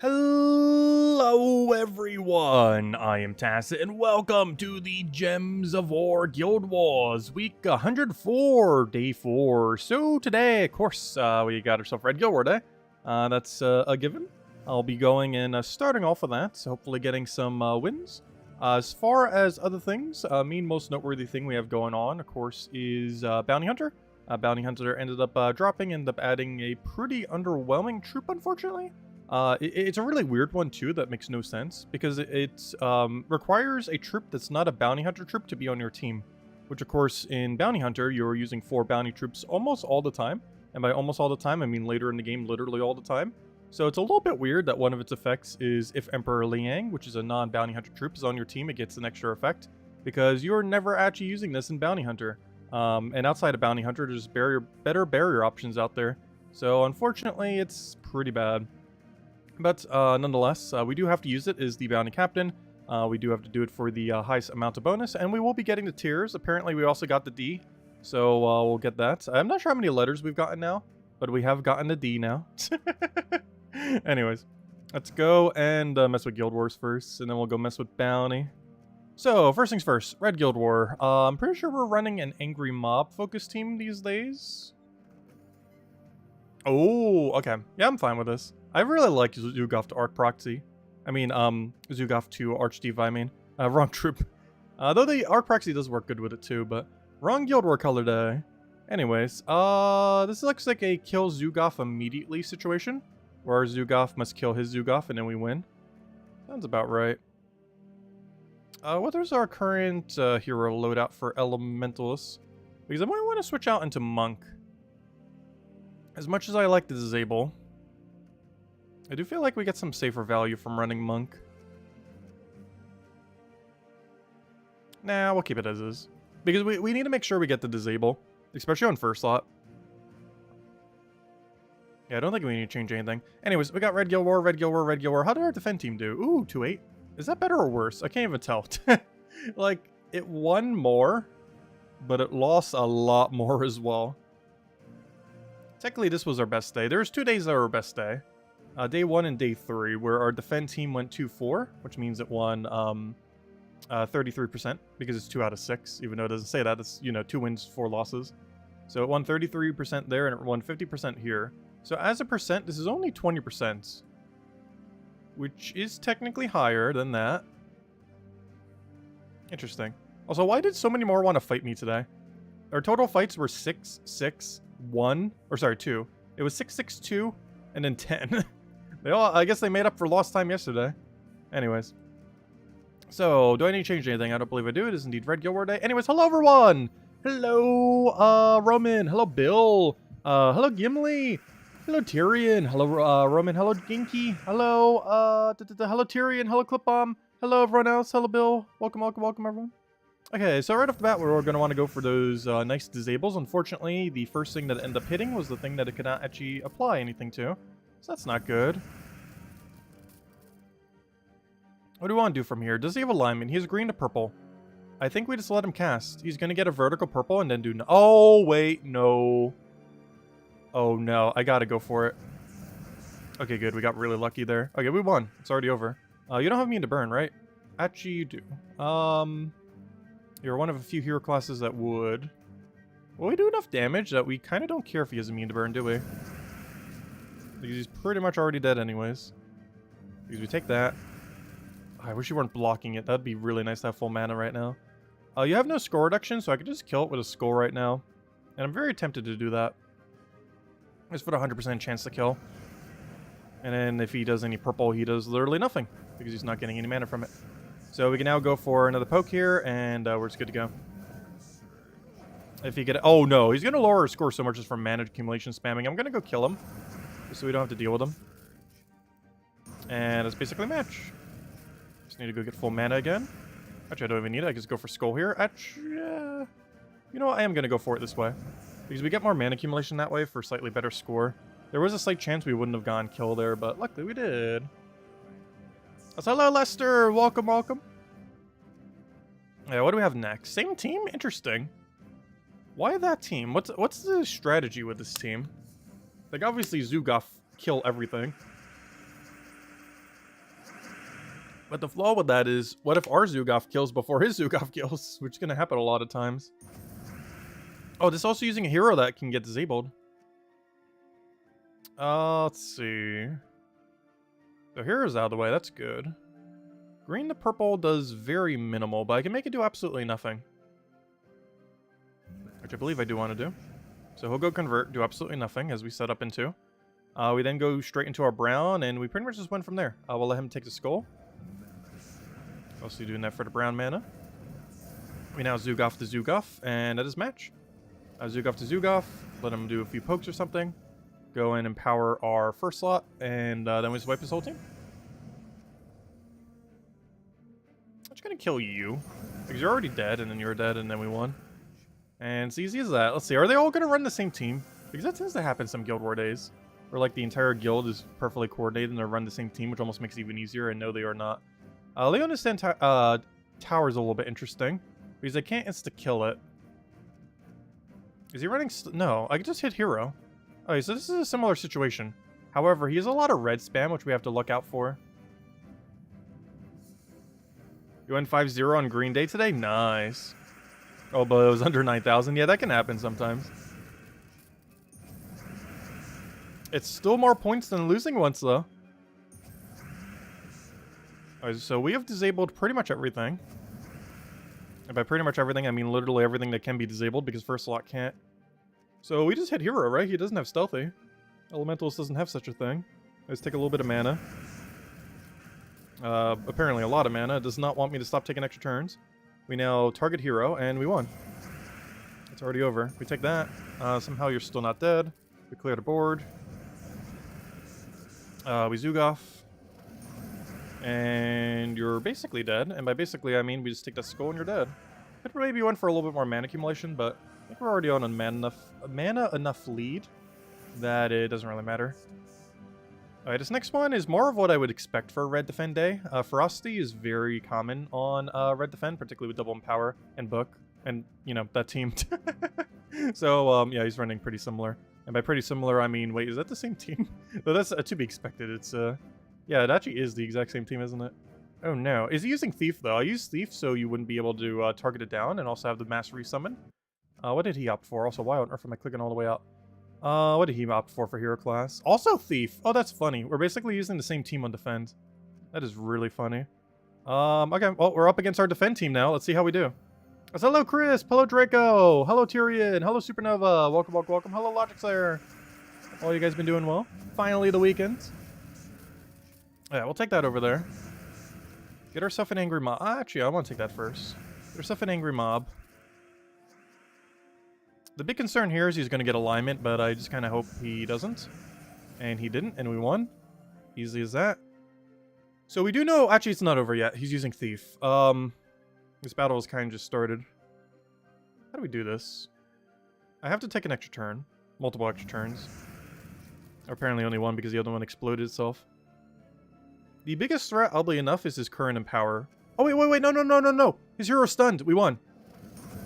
Hello everyone, I am Tacit and welcome to the Gems of War Guild Wars, week 104, day 4. So today, of course, we got ourselves Red Guild War Day. That's a given. I'll be going and starting off with that, so hopefully getting some wins. As far as other things, main most noteworthy thing we have going on, of course, is Bounty Hunter. Bounty Hunter ended up dropping, ended up adding a pretty underwhelming troop, unfortunately. It's a really weird one too that makes no sense because it requires a troop that's not a bounty hunter troop to be on your team, which of course in bounty hunter you're using 4 bounty troops almost all the time, and by almost all the time I mean later in the game literally all the time. So it's a little bit weird that one of its effects is if Emperor Liang, which is a non-bounty hunter troop, is on your team, it gets an extra effect because you're never actually using this in bounty hunter. And outside of bounty hunter there's better barrier options out there, so unfortunately it's pretty bad. But nonetheless, we do have to use it as the bounty captain. We do have to do it for the highest amount of bonus, and we will be getting the tiers. Apparently, we also got the D, so we'll get that. I'm not sure how many letters we've gotten now, but we have gotten the D now. Anyways, let's go and mess with Guild Wars first, and then we'll go mess with bounty. So, first things first, Red Guild War. I'm pretty sure we're running an angry mob focus team these days. Oh, okay. Yeah, I'm fine with this. I really like Zugov to Arc Proxy. I mean, Zugov to Archdiva, I mean. Wrong troop. Though the Arc Proxy does work good with it too, but wrong Guild War color day. Anyways, this looks like a kill Zugov immediately situation, where Zugov must kill his Zugov and then we win. Sounds about right. What is our current hero loadout for Elementalists? Because I might want to switch out into Monk. As much as I like to disable, I do feel like we get some safer value from running Monk. Nah, we'll keep it as is. Because we need to make sure we get the disable, especially on first slot. Yeah, I don't think we need to change anything. Anyways, we got Red Guild War, Red Guild War, Red Guild War. How did our defend team do? Ooh, 2-8. Is that better or worse? I can't even tell. Like, it won more, but it lost a lot more as well. Technically, this was our best day. There's 2 days that were our best day. Day 1 and day 3, where our defend team went 2-4, which means it won 33%, because it's 2 out of 6, even though it doesn't say that. It's, you know, 2 wins, 4 losses. So it won 33% there, and it won 50% here. So as a percent, this is only 20%, which is technically higher than that. Interesting. Also, why did so many more want to fight me today? Our total fights were 6, 6, 1, or sorry, 2. It was 6, 6, 2, and then 10. They all, I guess they made up for lost time yesterday. Anyways. So, do I need to change anything? I don't believe I do. It is indeed Red Guild War Day. Anyways, hello everyone! Hello, Roman. Hello, Bill. Hello, Gimli. Hello, Tyrion. Hello, Roman. Hello, Ginky. Hello, hello, Tyrion. Hello, Clipbomb. Hello, everyone else. Hello, Bill. Welcome, welcome, welcome, everyone. Okay, so right off the bat, we're going to want to go for those nice disables. Unfortunately, the first thing that ended up hitting was the thing that it could not actually apply anything to. So that's not good. What do we want to do from here? Does he have a lineman? He has green to purple. I think we just let him cast. He's going to get a vertical purple and then do... Oh, wait, no. Oh, no. I got to go for it. Okay, good. We got really lucky there. Okay, we won. It's already over. You don't have me to burn, right? Actually, you do. You're one of a few hero classes that would. Well, we do enough damage that we kind of don't care if he has immune to burn, do we? Because he's pretty much already dead anyways. Because we take that. I wish you weren't blocking it. That'd be really nice to have full mana right now. You have no score reduction, so I could just kill it with a skull right now. And I'm very tempted to do that. Just for the 100% chance to kill. And then if he does any purple, he does literally nothing. Because he's not getting any mana from it. So we can now go for another poke here, and we're just good to go. If he get... Oh no, he's going to lower our score so much just from mana accumulation spamming. I'm going to go kill him. So we don't have to deal with him. And it's basically a match. Just need to go get full mana again. Actually, I don't even need it. I can just go for skull here. Actually, you know what? I am going to go for it this way. Because we get more mana accumulation that way for slightly better score. There was a slight chance we wouldn't have gone kill there, but luckily we did. So hello, Lester. Welcome, welcome. Yeah, what do we have next? Same team? Interesting. Why that team? What's the strategy with this team? Like, obviously, Zugov kill everything. But the flaw with that is, what if our Zugaf kills before his Zugaf kills? Which is going to happen a lot of times. Oh, this is also using a hero that can get disabled. Let's see. The hero's out of the way, that's good. Green to purple does very minimal, but I can make it do absolutely nothing. Which I believe I do want to do. So he'll go convert, do absolutely nothing, as we set up into. We then go straight into our brown, and we pretty much just win from there. We'll let him take the skull. Also doing that for the brown mana. We now Zugaf to Zugaf, and that is match. Zugaf to Zugaf, let him do a few pokes or something. Go in and power our first slot, and then we just wipe his whole team. I'm just gonna kill you, because you're already dead, and then you're dead, and then we won. And it's easy as that. Let's see, are they all gonna run the same team? Because that tends to happen some Guild War days, where like the entire guild is perfectly coordinated and they run the same team, which almost makes it even easier, and no, they are not. Leonis Tower is a little bit interesting, because I can't insta-kill it. Is he running? No, I can just hit hero. Okay, so this is a similar situation. However, he has a lot of red spam, which we have to look out for. You went 5-0 on Green Day today? Nice. Oh, but it was under 9,000. Yeah, that can happen sometimes. It's still more points than losing once, though. Alright, so we have disabled pretty much everything. And by pretty much everything, I mean literally everything that can be disabled, because first slot can't. So we just hit hero, right? He doesn't have stealthy. Elementals doesn't have such a thing. Let's take a little bit of mana. Apparently a lot of mana. It does not want me to stop taking extra turns. We now target hero, and we won. It's already over. We take that. Somehow you're still not dead. We clear the board. We Zugaf. And you're basically dead. And by basically, I mean we just take that skull and you're dead. Could maybe went for a little bit more mana accumulation, but I think we're already on a mana enough lead that it doesn't really matter. Alright, this next one is more of what I would expect for a Red Defend day. Ferocity is very common on Red Defend, particularly with Double Empower and Book. And, you know, that team. So, yeah, he's running pretty similar. And by pretty similar, I mean, wait, is that the same team? No, that's to be expected. It's, yeah, it actually is the exact same team, isn't it? Oh, no. Is he using Thief, though? I use Thief so you wouldn't be able to target it down and also have the mass resummon. What did he opt for? Also, why on earth am I clicking all the way out? What did he opt for hero class? Also Thief. Oh, that's funny. We're basically using the same team on Defend. That is really funny. Okay, well, we're up against our Defend team now. Let's see how we do. So, hello, Chris. Hello, Draco. Hello, Tyrion. Hello, Supernova. Welcome, welcome, welcome. Hello, Logic Slayer. All you guys been doing well. Finally, the weekend. Yeah, we'll take that over there. Get ourselves an angry mob. Actually, I want to take that first. Get ourselves an angry mob. The big concern here is he's going to get alignment, but I just kind of hope he doesn't. And he didn't, and we won. Easy as that. So we do know... Actually, it's not over yet. He's using Thief. This battle has kind of just started. How do we do this? I have to take an extra turn. Multiple extra turns. Or apparently only one because the other one exploded itself. The biggest threat, oddly enough, is his current Empower. Oh, wait, no. His hero's stunned. We won.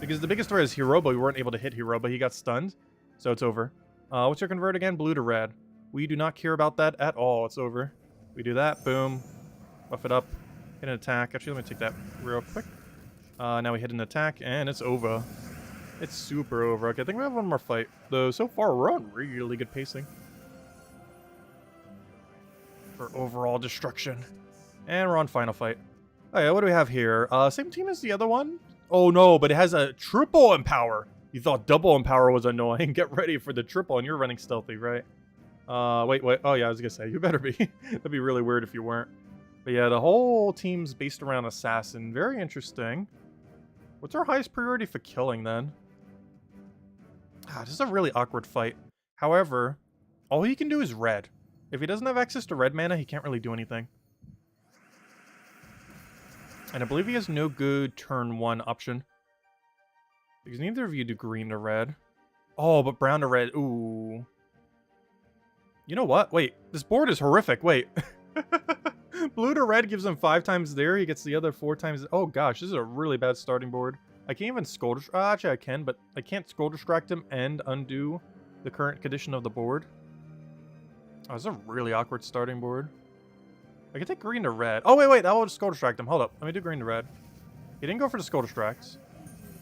Because the biggest threat is hero, but we weren't able to hit hero, but he got stunned. So it's over. What's your convert again? Blue to red. We do not care about that at all. It's over. We do that. Boom. Buff it up. Hit an attack. Actually, let me take that real quick. Now we hit an attack, and it's over. It's super over. Okay, I think we have one more fight. Though, so far, we're on really good pacing. For overall destruction. And we're on final fight. Oh yeah, what do we have here? Same team as the other one? Oh no, but it has a triple Empower. You thought double Empower was annoying. Get ready for the triple, and you're running stealthy, right? Wait. Oh yeah, I was gonna say, you better be. That'd be really weird if you weren't. But yeah, the whole team's based around Assassin. Very interesting. What's our highest priority for killing, then? This is a really awkward fight. However, all he can do is red. If he doesn't have access to red mana, he can't really do anything. And I believe he has no good turn 1 option. Because neither of you do green to red. Oh, but brown to red. Ooh. You know what? Wait, this board is horrific. Wait. Blue to red gives him 5 times there. He gets the other 4 times. Oh gosh, this is a really bad starting board. I can't even skull distract. Actually, I can, but I can't skull distract him and undo the current condition of the board. Oh, this is a really awkward starting board. I can take green to red. Oh, wait, that will just skull distract him. Hold up. Let me do green to red. He didn't go for the skull distracts.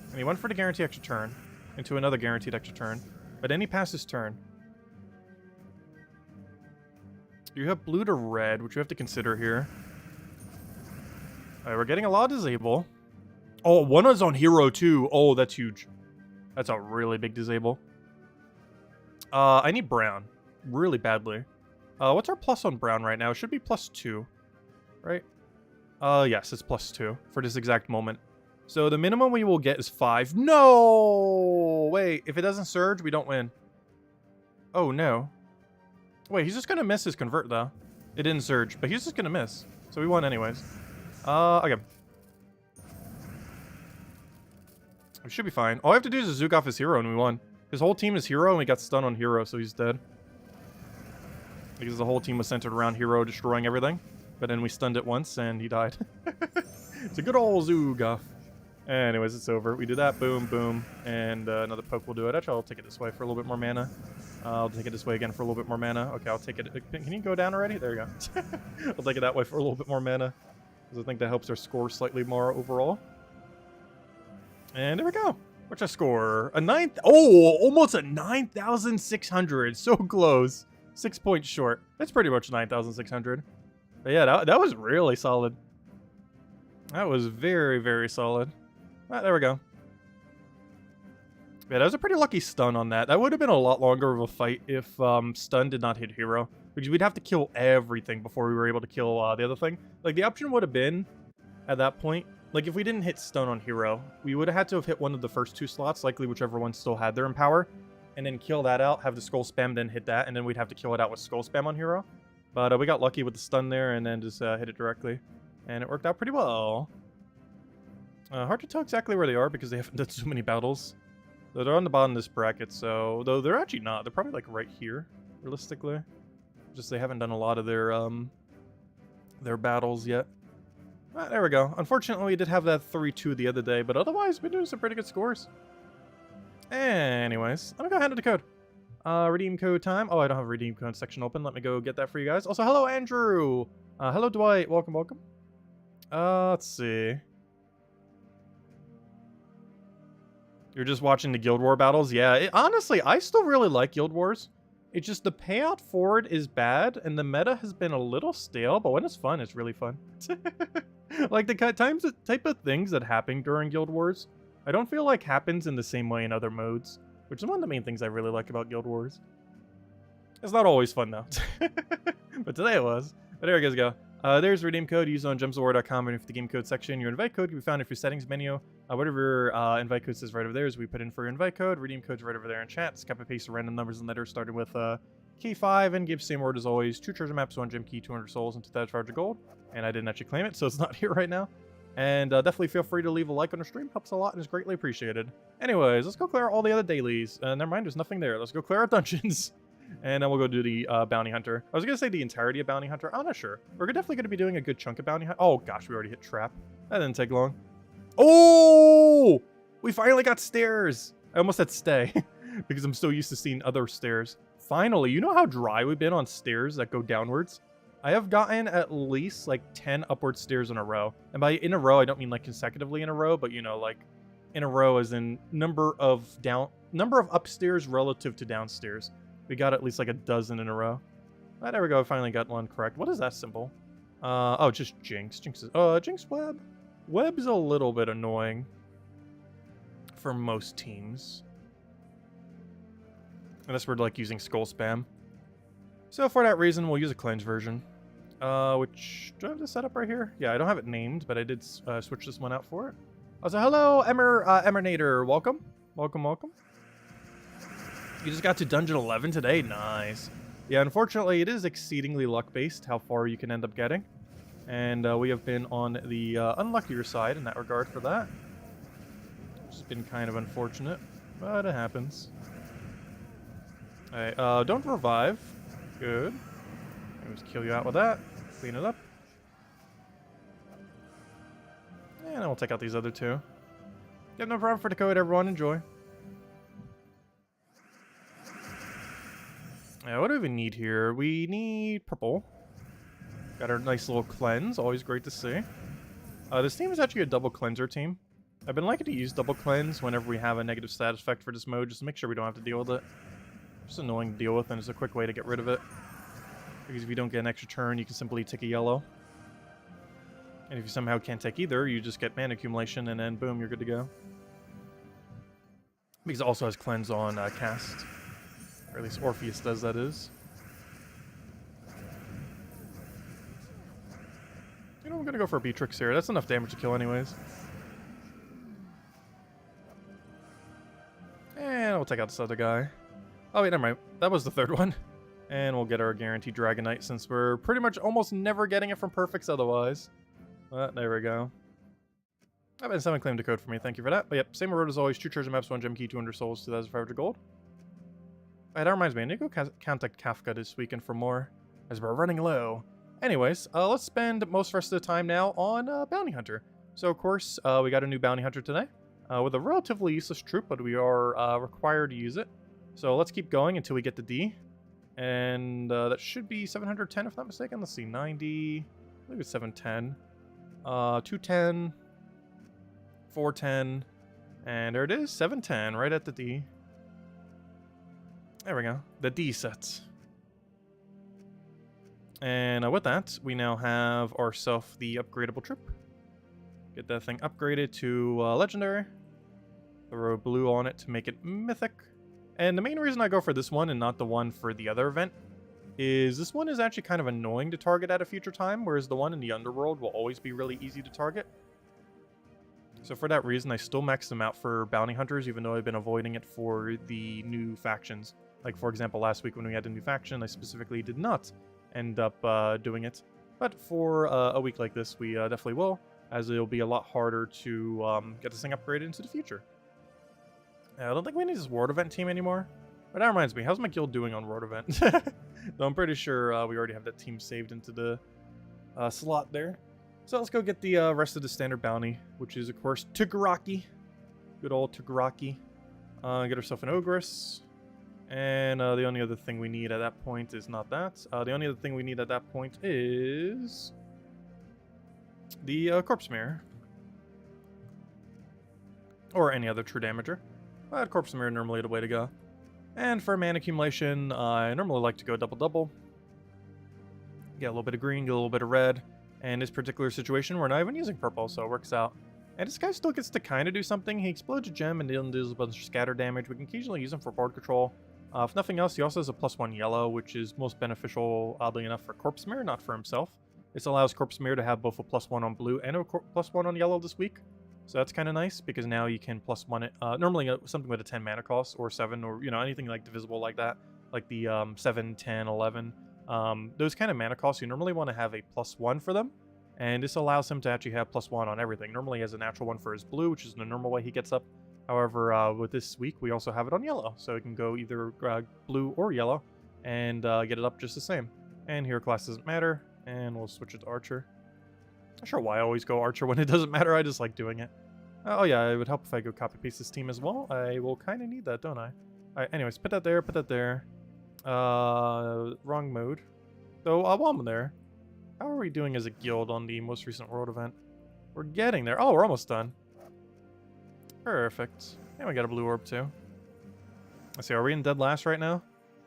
And he went for the guaranteed extra turn into another guaranteed extra turn. But then he passed his turn. You have blue to red, which you have to consider here. Alright, we're getting a lot of disable. Oh, one is on hero too. Oh, that's huge. That's a really big disable. I need brown. Really badly. What's our plus on brown right now? It should be +2. Right? Yes, it's +2 for this exact moment. So the minimum we will get is 5. No! Wait, if it doesn't surge, we don't win. Oh, no. Wait, he's just gonna miss his convert, though. It didn't surge, but he's just gonna miss. So we won anyways. Okay. We should be fine. All I have to do is Zook off his hero and we won. His whole team is hero and we got stunned on hero, so he's dead. Because the whole team was centered around hero destroying everything. But then we stunned it once and he died. It's a good old Zook-off. Anyways, it's over. We do that. Boom, boom. And another poke will do it. Actually, I'll take it this way for a little bit more mana. I'll take it this way again for a little bit more mana. Okay, I'll take it. Can you go down already? There you go. I'll take it that way for a little bit more mana. Because I think that helps our score slightly more overall. And there we go. What's our score? A 9... Oh, almost a 9,600. So close. 6 points short. That's pretty much 9,600. But yeah, that was really solid. That was very, very solid. Alright, there we go. Yeah, that was a pretty lucky stun on that. That would have been a lot longer of a fight if stun did not hit hero. Because we'd have to kill everything before we were able to kill the other thing. Like, the option would have been, at that point, like, if we didn't hit stun on hero, we would have had to have hit one of the first 2 slots, likely whichever one still had their empower, and then kill that out, have the skull spam, then hit that, and then we'd have to kill it out with skull spam on hero. But we got lucky with the stun there, and then just hit it directly. And it worked out pretty well. Hard to tell exactly where they are because they haven't done so many battles. Though they're on the bottom of this bracket, so... Though they're actually not. They're probably, like, right here, realistically. Just they haven't done a lot of their battles yet. There we go. Unfortunately, we did have that 3-2 the other day, but otherwise, we're doing some pretty good scores. Anyways, let me go handle the code. Redeem code time. Oh, I don't have a redeem code section open. Let me go get that for you guys. Also, hello, Andrew! Hello, Dwight. Welcome, welcome. Let's see. You're just watching the Guild War battles? Yeah, honestly, I still really like Guild Wars. It's just the payout for it is bad, and the meta has been a little stale, but when it's fun, it's really fun. Like, the type of things that happen during Guild Wars, I don't feel like happens in the same way in other modes, which is one of the main things I really like about Guild Wars. It's not always fun, though. But today it was. But there you guys go. There's redeem code used on gemsofwar.com and for the game code section. Your invite code can be found in your settings menu. Whatever your invite code says right over there is we put in for your invite code. Redeem code's right over there in chat. Just copy paste the random numbers and letters starting with key 5 and give same word as always. 2 treasure maps, 1 gem key, 200 souls, and 2,000 charge of gold. And I didn't actually claim it, so it's not here right now. And definitely feel free to leave a like on the stream. Helps a lot and is greatly appreciated. Anyways, let's go clear all the other dailies. Never mind, there's nothing there. Let's go clear our dungeons. And then we'll go do the Bounty Hunter. I was going to say the entirety of Bounty Hunter. I'm not sure. We're definitely going to be doing a good chunk of Bounty Hunter. Oh, gosh, we already hit Trap. That didn't take long. Oh! We finally got stairs. I almost said stay. Because I'm so used to seeing other stairs. Finally, you know how dry we've been on stairs that go downwards? I have gotten at least, like, 10 upward stairs in a row. And by in a row, I don't mean, like, consecutively in a row. But, you know, like, in a row as in number of upstairs relative to downstairs. We got at least like a dozen in a row. There we go. I finally got one correct. What is that symbol? Oh, just Jinx. Jinx is, Jinx Web. Web's a little bit annoying for most teams. Unless we're like using skull spam. So for that reason, we'll use a cleanse version. Which, do I have this set up right here? Yeah, I don't have it named, but I did switch this one out for it. Also, hello, Emernator. Welcome. Welcome, welcome. You just got to Dungeon 11 today? Nice. Yeah, unfortunately, it is exceedingly luck-based how far you can end up getting. And we have been on the unluckier side in that regard for that. Which has been kind of unfortunate, but it happens. Alright, don't revive. Good. Let me just kill you out with that. Clean it up. And then we'll take out these other 2. Yep, no problem for the code, everyone. Enjoy. What do we need here? We need purple. Got our nice little cleanse. Always great to see. This team is actually a double cleanser team. I've been liking to use double cleanse whenever we have a negative status effect for this mode, just to make sure we don't have to deal with it. Just annoying to deal with, and it's a quick way to get rid of it. Because if you don't get an extra turn, you can simply take a yellow. And if you somehow can't take either, you just get mana accumulation, and then boom, you're good to go. Because it also has cleanse on cast. Or at least Orpheus does, that is. You know, I'm gonna go for a Beatrix here. That's enough damage to kill anyways. And we'll take out this other guy. Oh wait, never mind. That was the third one. And we'll get our guaranteed Dragonite since we're pretty much almost never getting it from perfects otherwise. But there we go. I've been someone claimed a code for me. Thank you for that. But yep, same road as always. 2 treasure maps, 1 gem key, 200 souls, 2,500 gold. Alright, that reminds me. I need to go contact Kafka this weekend for more, as we're running low. Anyways, let's spend most of the rest of the time now on Bounty Hunter. So, of course, we got a new Bounty Hunter today. With a relatively useless troop, but we are required to use it. So let's keep going until we get the D. And that should be 710 if not mistaken. Let's see, 90, I believe it's 710. 210, 410, and there it is, 710, right at the D. There we go, the D sets. And with that, we now have ourselves the upgradable troop. Get that thing upgraded to legendary. Throw blue on it to make it mythic. And the main reason I go for this one and not the one for the other event is this one is actually kind of annoying to target at a future time, whereas the one in the underworld will always be really easy to target. So for that reason, I still max them out for bounty hunters, even though I've been avoiding it for the new factions. Like, for example, last week when we had a new faction, I specifically did not end up doing it. But for a week like this, we definitely will, as it'll be a lot harder to get this thing upgraded into the future. I don't think we need this World Event team anymore. But that reminds me, how's my guild doing on World Event? Though I'm pretty sure we already have that team saved into the slot there. So let's go get the rest of the standard bounty, which is, of course, Tigaraki. Good old Tigaraki. Get ourselves an Ogress. And the only other thing we need at that point is not that. The only other thing we need at that point is the Corpse Mirror. Or any other true damager. But Corpse Mirror normally the way to go. And for mana accumulation, I normally like to go double-double. Get a little bit of green, get a little bit of red. And this particular situation, we're not even using purple, so it works out. And this guy still gets to kind of do something. He explodes a gem and then does a bunch of scatter damage. We can occasionally use him for board control. If nothing else, he also has a +1 yellow, which is most beneficial, oddly enough, for Corpse Mirror, not for himself. This allows Corpse Mirror to have both a +1 on blue and a +1 on yellow this week. So that's kind of nice, because now you can +1 it. Normally something with a 10 mana cost, or 7, or, you know, anything like divisible like that. Like the 7, 10, 11. Those kind of mana costs, you normally want to have a +1 for them. And this allows him to actually have +1 on everything. Normally he has a natural one for his blue, which is the normal way he gets up. However, with this week, we also have it on yellow. So it can go either blue or yellow and get it up just the same. And hero class doesn't matter. And we'll switch it to Archer. Not sure why I always go Archer when it doesn't matter. I just like doing it. Oh yeah, it would help if I go copy-paste this team as well. I will kind of need that, don't I? Alright, anyways, put that there, put that there. Wrong mode. So, while I'm there, how are we doing as a guild on the most recent world event? We're getting there. Oh, we're almost done. Perfect. And we got a blue orb too. Let's see, are we in dead last right now?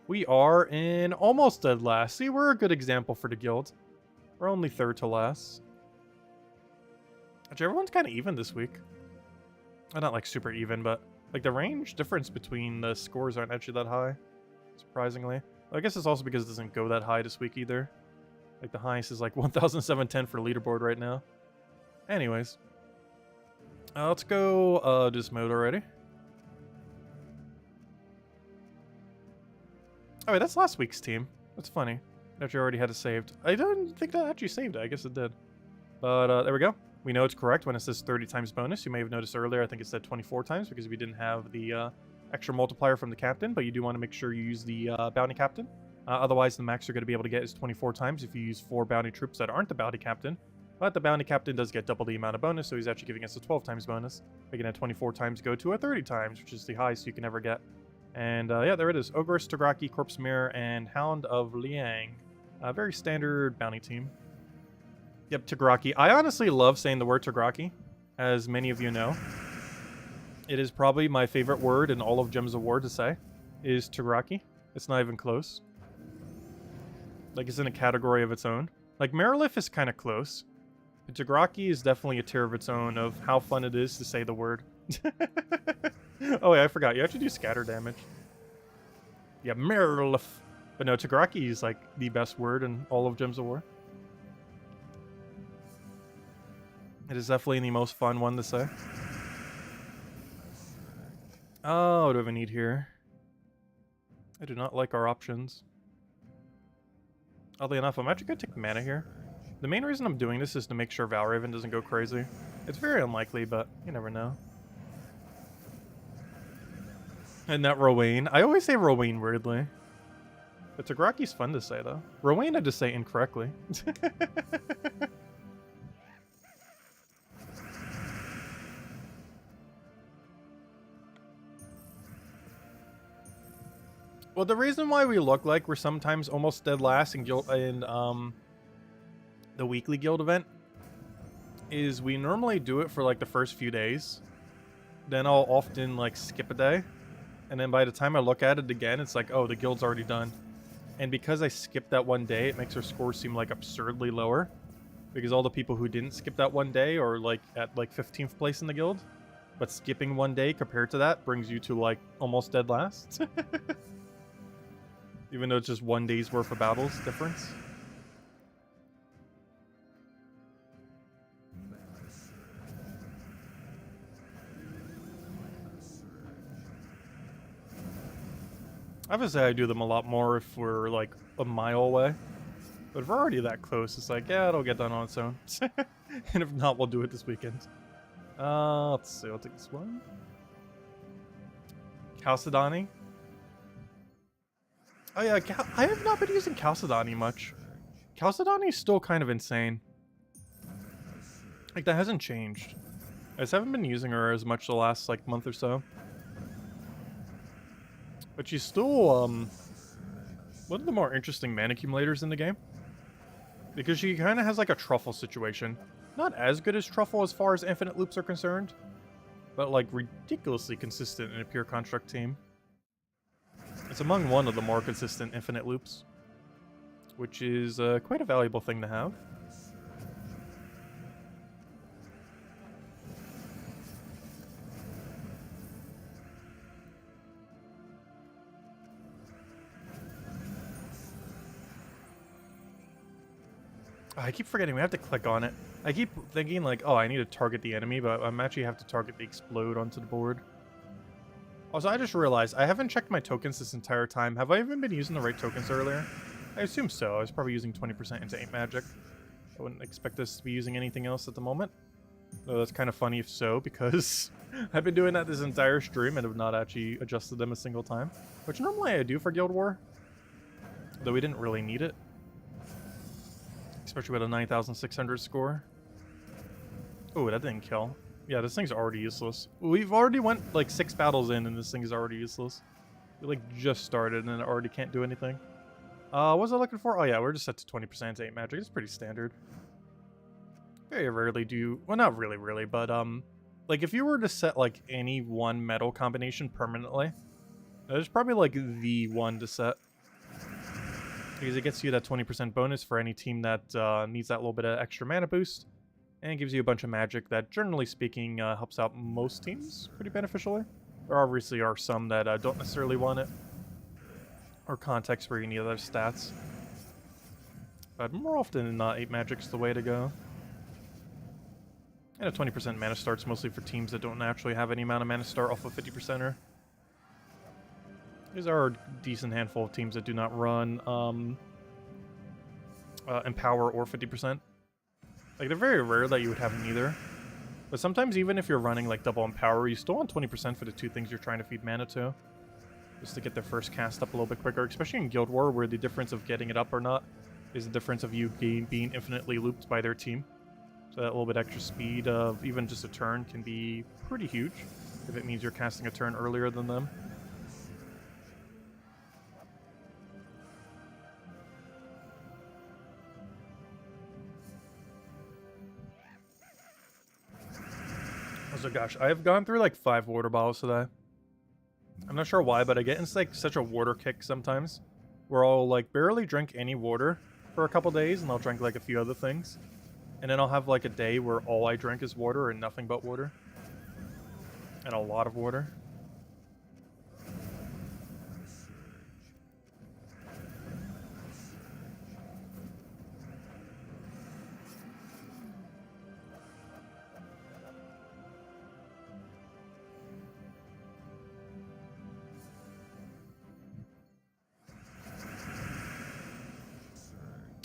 We are in almost dead last. See, we're a good example for the guild. We're only third to last. Actually, everyone's kind of even this week. Not like super even, but like the range difference between the scores aren't actually that high, surprisingly. Well, I guess it's also because it doesn't go that high this week either. Like the highest is like 1,710 for leaderboard right now. Anyways, let's go this mode already. Oh wait, that's last week's team. That's funny. That you already had it saved. I don't think that actually saved it. I guess it did. But there we go. We know it's correct when it says 30 times bonus. You may have noticed earlier, I think it said 24 times because we didn't have the extra multiplier from the captain, but you do want to make sure you use the bounty captain. Otherwise, the max you're going to be able to get is 24 times if you use 4 bounty troops that aren't the bounty captain. But the bounty captain does get double the amount of bonus, so he's actually giving us a 12 times bonus, making that 24 times go to a 30 times, which is the highest you can ever get. And yeah, there it is. Ogress, Tigaraki, Corpse Mirror, and Hound of Liang. A very standard bounty team. Yep, Tigraki. I honestly love saying the word Tigraki, as many of you know. It is probably my favorite word in all of Gems of War to say, is Tigraki. It's not even close. Like, it's in a category of its own. Like, Marilith is kind of close. But Tigraki is definitely a tier of its own of how fun it is to say the word. Oh, yeah, I forgot. You have to do scatter damage. Yeah, Marilith. But no, Tigraki is, like, the best word in all of Gems of War. It is definitely the most fun one to say. Oh, what do I need here? I do not like our options. Oddly enough, I'm actually going to take mana here. The main reason I'm doing this is to make sure Valraven doesn't go crazy. It's very unlikely, but you never know. And that Rowan. I always say Rowan weirdly. But Tigraki's fun to say, though. Rowan I just say incorrectly. Well, the reason why we look like we're sometimes almost dead last in the weekly guild event is we normally do it for like the first few days. Then I'll often like skip a day. And then by the time I look at it again, it's like, oh, the guild's already done. And because I skipped that one day, it makes our score seem like absurdly lower. Because all the people who didn't skip that one day are like at like 15th place in the guild. But skipping one day compared to that brings you to like almost dead last. Even though it's just one day's worth of battles difference. Obviously, I do them a lot more if we're like a mile away. But if we're already that close, it's like, yeah, it'll get done on its own. And if not, we'll do it this weekend. Let's see, I'll take this one. Chalcedony. Oh yeah, I have not been using Chalcedony much. Chalcedony is still kind of insane. Like, that hasn't changed. I just haven't been using her as much the last, like, month or so. But she's still, one of the more interesting mana accumulators in the game. Because she kind of has, like, a truffle situation. Not as good as truffle as far as infinite loops are concerned. But, like, ridiculously consistent in a pure construct team. It's among one of the more consistent infinite loops, which is quite a valuable thing to have. Oh, I keep forgetting we have to click on it. I keep thinking like, oh, I need to target the enemy, but I'm actually have to target the explode onto the board. Also, I just realized I haven't checked my tokens this entire time. Have I even been using the right tokens earlier? I assume so. I was probably using 20% into 8 magic. I wouldn't expect us to be using anything else at the moment. Though that's kind of funny if so, because I've been doing that this entire stream and have not actually adjusted them a single time. Which normally I do for Guild War. Though we didn't really need it. Especially with a 9,600 score. Oh, that didn't kill. Yeah, this thing's already useless. We've already went like 6 battles in and this thing is already useless. We like just started and it already can't do anything. What was I looking for? Oh yeah, we're just set to 20% to 8 magic. It's pretty standard. Very rarely do... Well, not really, but like if you were to set like any one metal combination permanently, there's probably like the one to set. Because it gets you that 20% bonus for any team that needs that little bit of extra mana boost. And gives you a bunch of magic that, generally speaking, helps out most teams pretty beneficially. There obviously are some that don't necessarily want it. Or contexts where you need other stats. But more often than not, 8 magic's the way to go. And a 20% mana start's mostly for teams that don't naturally have any amount of mana start off of 50%er. These are a decent handful of teams that do not run Empower or 50%. Like, they're very rare that you would have neither. But sometimes even if you're running, like, double Empower, you still want 20% for the 2 things you're trying to feed mana to. Just to get their first cast up a little bit quicker. Especially in Guild War, where the difference of getting it up or not is the difference of you being infinitely looped by their team. So that little bit extra speed of even just a turn can be pretty huge. If it means you're casting a turn earlier than them. So gosh, I've gone through like 5 water bottles today. I'm not sure why, but I get into like such a water kick sometimes, where I'll like barely drink any water for a couple days, and I'll drink like a few other things, and then I'll have like a day where all I drink is water and nothing but water, and a lot of water.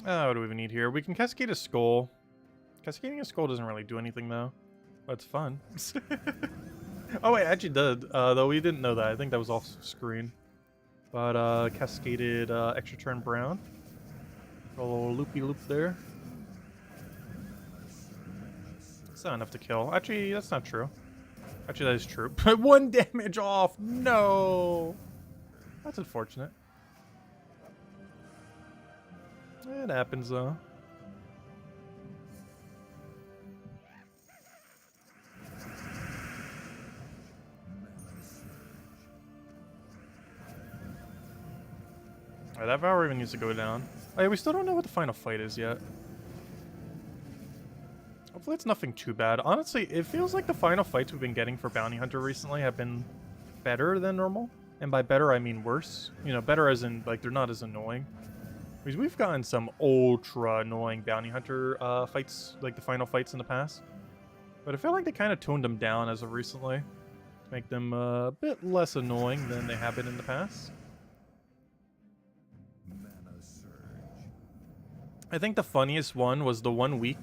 What do we even need here? We can cascade a skull. Cascading a skull doesn't really do anything, though. But it's fun. Oh, wait, actually did. Though we didn't know that. I think that was off screen. But, cascaded extra turn brown. A little loopy-loop there. It's not enough to kill. Actually, that's not true. Actually, that is true. 1 damage off! No! That's unfortunate. It happens, though. Alright, that Vower even needs to go down. Oh, yeah, we still don't know what the final fight is yet. Hopefully it's nothing too bad. Honestly, it feels like the final fights we've been getting for Bounty Hunter recently have been better than normal. And by better, I mean worse. You know, better as in, like, they're not as annoying. Because we've gotten some ultra annoying Bounty Hunter fights, like the final fights in the past. But I feel like they kind of toned them down as of recently, to make them a bit less annoying than they have been in the past. I think the funniest one was the 1 week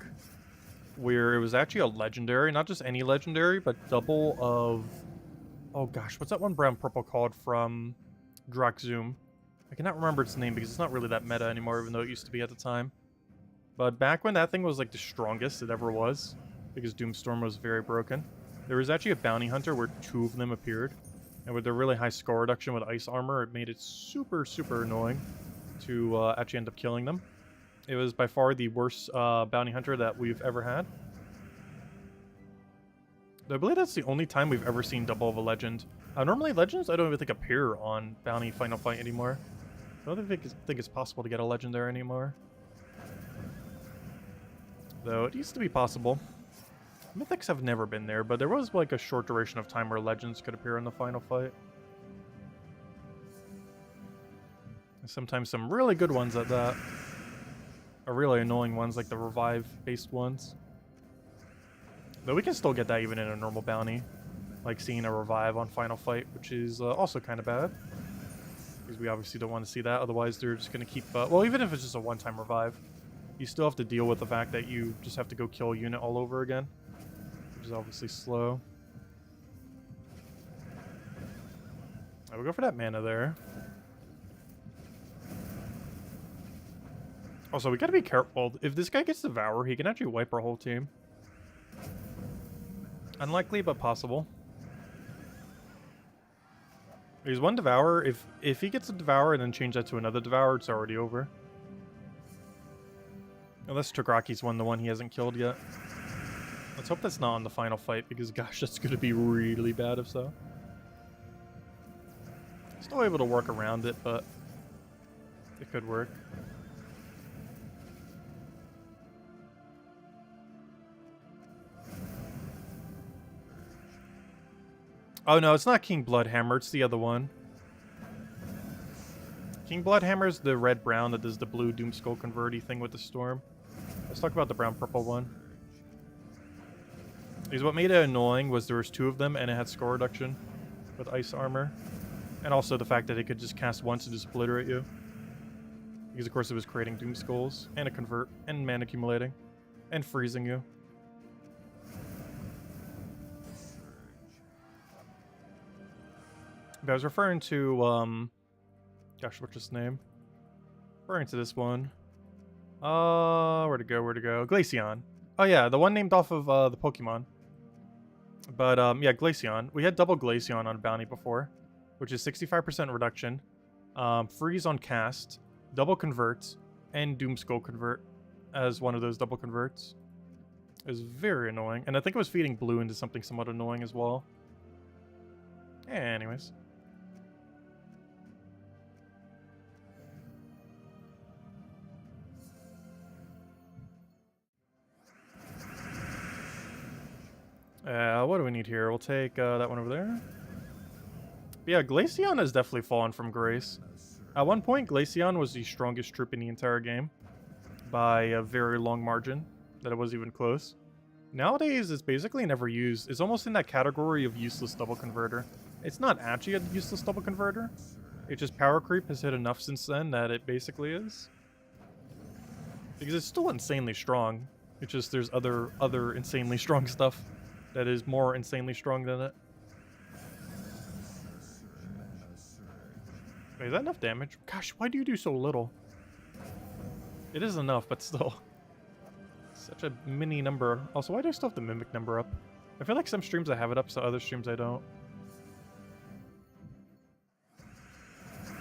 where it was actually a legendary, not just any legendary, but double of... Oh gosh, what's that one brown purple called from Zoom? I cannot remember its name because it's not really that meta anymore, even though it used to be at the time. But back when that thing was like the strongest it ever was, because Doomstorm was very broken, there was actually a Bounty Hunter where 2 of them appeared. And with their really high score reduction with ice armor, it made it super, super annoying to actually end up killing them. It was by far the worst Bounty Hunter that we've ever had. I believe that's the only time we've ever seen double of a legend. Normally legends I don't even think appear on Bounty Final Fight anymore. I don't think it's possible to get a legendary anymore. Though it used to be possible. Mythics have never been there, but there was like a short duration of time where legends could appear in the final fight. And sometimes some really good ones at that. Or really annoying ones like the revive-based ones. Though we can still get that even in a normal bounty. Like seeing a revive on final fight, which is also kind of bad. Because we obviously don't want to see that, otherwise they're just going to keep... well, even if it's just a one-time revive, you still have to deal with the fact that you just have to go kill a unit all over again. Which is obviously slow. Alright, we'll go for that mana there. Also, we gotta be careful. If this guy gets Devour, he can actually wipe our whole team. Unlikely, but possible. There's one Devour. If he gets a Devour and then change that to another Devour, it's already over. Unless Tograki's the one he hasn't killed yet. Let's hope that's not on the final fight, because gosh, that's gonna be really bad if so. Still able to work around it, but it could work. Oh no, it's not King Bloodhammer, it's the other one. King Bloodhammer is the red-brown that does the blue Doomskull converty thing with the storm. Let's talk about the brown-purple one. Because what made it annoying was there was 2 of them and it had score reduction with ice armor. And also the fact that it could just cast once and just obliterate you. Because of course it was creating Doomskulls and a convert and mana accumulating and freezing you. But I was referring to, gosh, what's his name? Referring to this one. Where'd it go? Glaceon. Oh yeah, the one named off of, the Pokemon. But, yeah, Glaceon. We had double Glaceon on Bounty before, which is 65% reduction, freeze on cast, double convert, and Doomskull convert as one of those double converts. It was very annoying. And I think it was feeding blue into something somewhat annoying as well. Anyways. What do we need here? We'll take that one over there. But yeah, Glaceon has definitely fallen from grace. At one point, Glaceon was the strongest troop in the entire game. By a very long margin. That it was even close. Nowadays, it's basically never used. It's almost in that category of useless double converter. It's not actually a useless double converter. It's just power creep has hit enough since then that it basically is. Because it's still insanely strong. It's just there's other insanely strong stuff that is more insanely strong than it. Wait, is that enough damage? Gosh, why do you do so little? It is enough, but still. Such a mini number. Also, why do I still have the Mimic number up? I feel like some streams I have it up, so other streams I don't.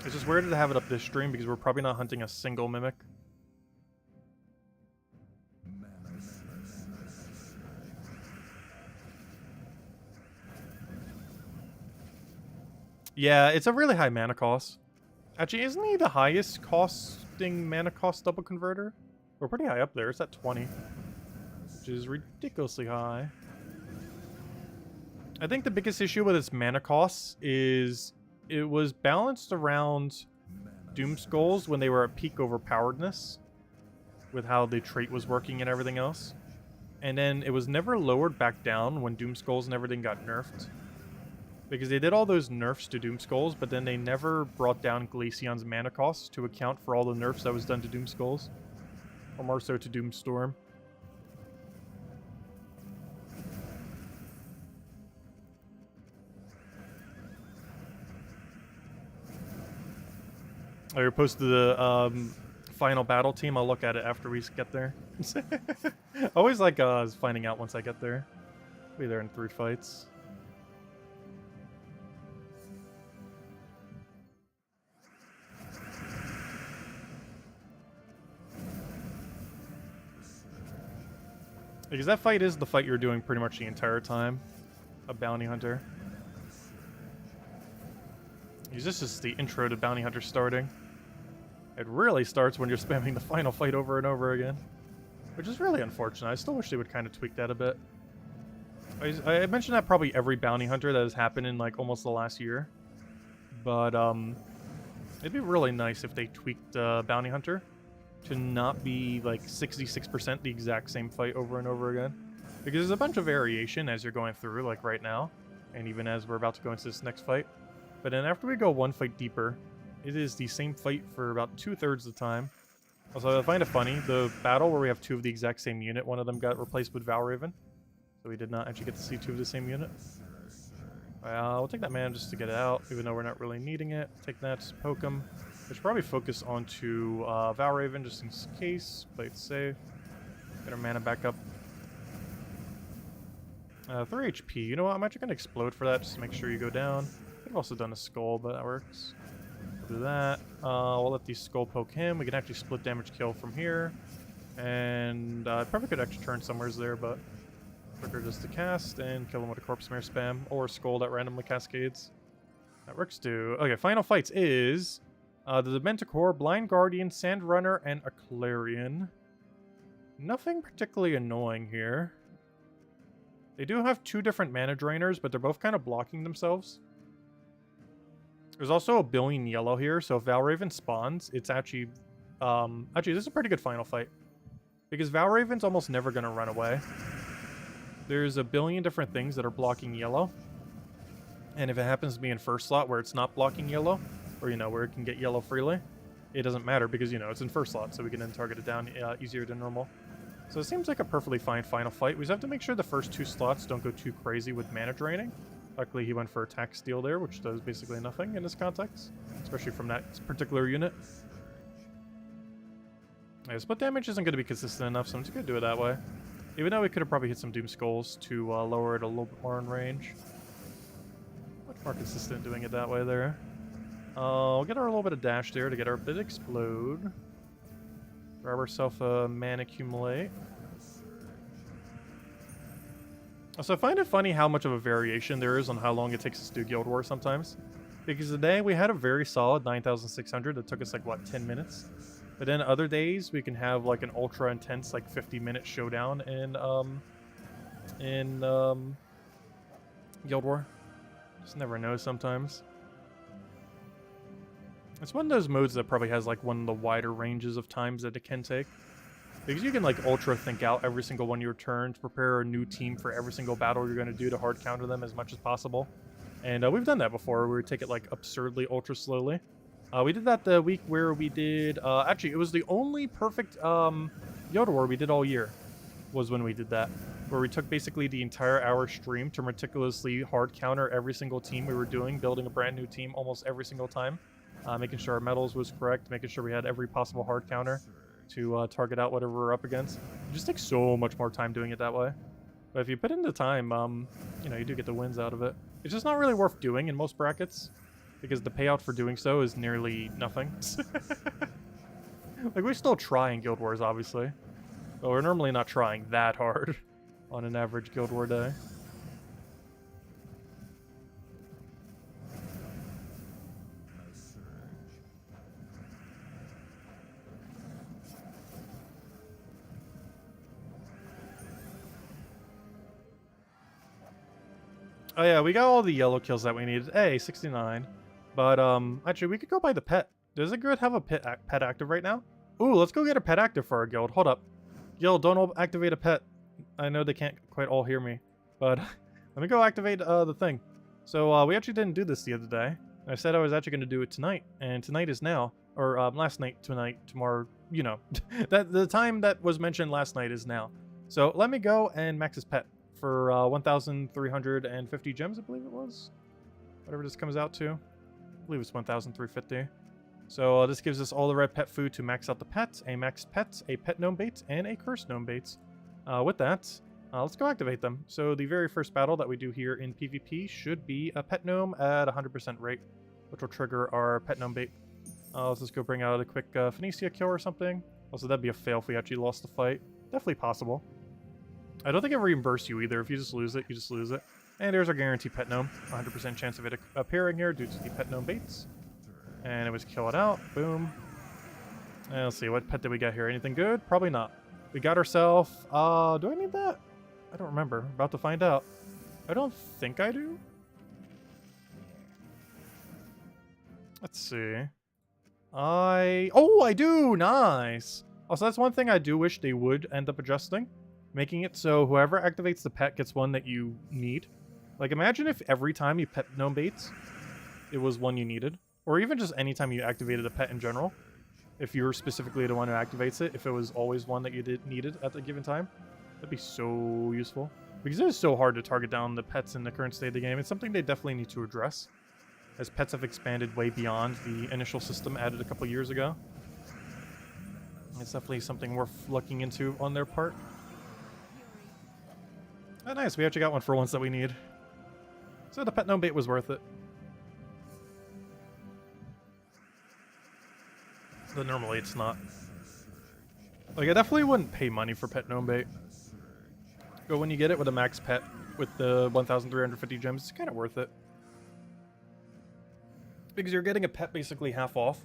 It's just weird to have it up this stream because we're probably not hunting a single Mimic. Yeah, it's a really high mana cost. Actually, isn't he the highest costing mana cost double converter? We're pretty high up there. It's at 20. Which is ridiculously high. I think the biggest issue with its mana costs is it was balanced around Doom Skulls when they were at peak overpoweredness. With how the trait was working and everything else. And then it was never lowered back down when Doom Skulls and everything got nerfed. Because they did all those nerfs to Doom Skulls, but then they never brought down Glaceon's mana costs to account for all the nerfs that was done to Doom Skulls. Or more so to Doomstorm. I posted the final battle team. I'll look at it after we get there. I always like finding out once I get there. I'll be there in 3 fights. Because that fight is the fight you're doing pretty much the entire time. A bounty hunter. This is the intro to bounty hunter starting. It really starts when you're spamming the final fight over and over again. Which is really unfortunate. I still wish they would kind of tweak that a bit. I mentioned that probably every bounty hunter that has happened in like almost the last year. But it'd be really nice if they tweaked bounty hunter to not be like 66% the exact same fight over and over again. Because there's a bunch of variation as you're going through, like right now. And even as we're about to go into this next fight. But then after we go one fight deeper, it is the same fight for about 2/3 of the time. Also, I find it funny, the battle where we have 2 of the exact same unit, one of them got replaced with Valraven. So we did not actually get to see 2 of the same unit. We'll take that man just to get it out, even though we're not really needing it. Take that, just poke him. We should probably focus onto Valraven just in case. Play it safe. Get our mana back up. 3 HP. You know what? I'm actually going to explode for that just to make sure you go down. Could have also done a skull, but that works. We'll do that. We'll let the skull poke him. We can actually split damage kill from here. And probably could actually turn somewheres there, but quicker just to cast and kill him with a corpse smear spam or skull that randomly cascades. That works too. Okay, final fights is the Dementor, Blind Guardian, Sandrunner, and a Clarion. Nothing particularly annoying here. They do have 2 different mana drainers, but they're both kind of blocking themselves. There's also a billion yellow here, so if Valraven spawns, it's actually... actually, this is a pretty good final fight. Because Valraven's almost never going to run away. There's a billion different things that are blocking yellow. And if it happens to be in first slot where it's not blocking yellow, or, you know, where it can get yellow freely, it doesn't matter because, you know, it's in first slot, so we can then target it down easier than normal. So it seems like a perfectly fine final fight. We just have to make sure the first 2 slots don't go too crazy with mana draining. Luckily, he went for attack steal there, which does basically nothing in this context, especially from that particular unit. Yeah, split damage isn't going to be consistent enough, so I'm just going to do it that way. Even though we could have probably hit some Doom Skulls to lower it a little bit more in range. Much more consistent doing it that way there. We'll get our little bit of dash there to get our bit explode. Grab ourselves a mana accumulate. So I find it funny how much of a variation there is on how long it takes us to do Guild Wars sometimes. Because today we had a very solid 9,600 that took us like, what, 10 minutes? But then other days we can have like an ultra intense like 50-minute showdown in Guild War. Just never know sometimes. It's one of those modes that probably has like one of the wider ranges of times that it can take. Because you can like ultra think out every single one of your turns, prepare a new team for every single battle you're going to do to hard counter them as much as possible. And we've done that before. We would take it like absurdly ultra slowly. We did that the week where we did... actually, it was the only perfect Guild War we did all year, was when we did that. Where we took basically the entire hour stream to meticulously hard counter every single team we were doing, building a brand new team almost every single time. Making sure our metals was correct, making sure we had every possible hard counter to target out whatever we're up against. It just takes so much more time doing it that way. But if you put in the time, you know, you do get the wins out of it. It's just not really worth doing in most brackets, because the payout for doing so is nearly nothing. Like, we still try in Guild Wars, obviously. But we're normally not trying that hard on an average Guild War day. Oh yeah, we got all the yellow kills that we needed. Hey, 69. But actually, we could go buy the pet. Does the guild have a pet active right now? Ooh, let's go get a pet active for our guild. Hold up. Guild, don't all activate a pet. I know they can't quite all hear me, but let me go activate the thing. So we actually didn't do this the other day. I said I was actually going to do it tonight, and tonight is now. Or last night, tonight, tomorrow, you know. That the time that was mentioned last night is now. So let me go and max his pet for 1,350 gems, I believe it was. Whatever this comes out to. I believe it's 1,350. So this gives us all the red pet food to max out the pet, a max pet, a pet gnome bait, and a cursed gnome bait. With that, let's go activate them. So the very first battle that we do here in PvP should be a pet gnome at 100% rate, which will trigger our pet gnome bait. Let's just go bring out a quick Phoenicia kill or something. Also, that'd be a fail if we actually lost the fight. Definitely possible. I don't think it reimburses you either. If you just lose it, you just lose it. And there's our guaranteed pet gnome. 100% chance of it appearing here due to the pet gnome baits. And it was kill it out. Boom. And let's see, what pet did we get here? Anything good? Probably not. We got ourselves... do I need that? I don't remember. About to find out. I don't think I do. Let's see. Oh, I do! Nice! Also, that's one thing I do wish they would end up adjusting. Making it so whoever activates the pet gets one that you need. Like, imagine if every time you pet gnome baits, it was one you needed. Or even just any time you activated a pet in general. If you were specifically the one who activates it, if it was always one that you needed at the given time. That'd be so useful. Because it is so hard to target down the pets in the current state of the game. It's something they definitely need to address. As pets have expanded way beyond the initial system added a couple years ago. It's definitely something worth looking into on their part. Oh, nice. We actually got one for once that we need. So the pet gnome bait was worth it. But normally it's not. Like, I definitely wouldn't pay money for pet gnome bait. But when you get it with a max pet with the 1,350 gems, it's kind of worth it. Because you're getting a pet basically half off,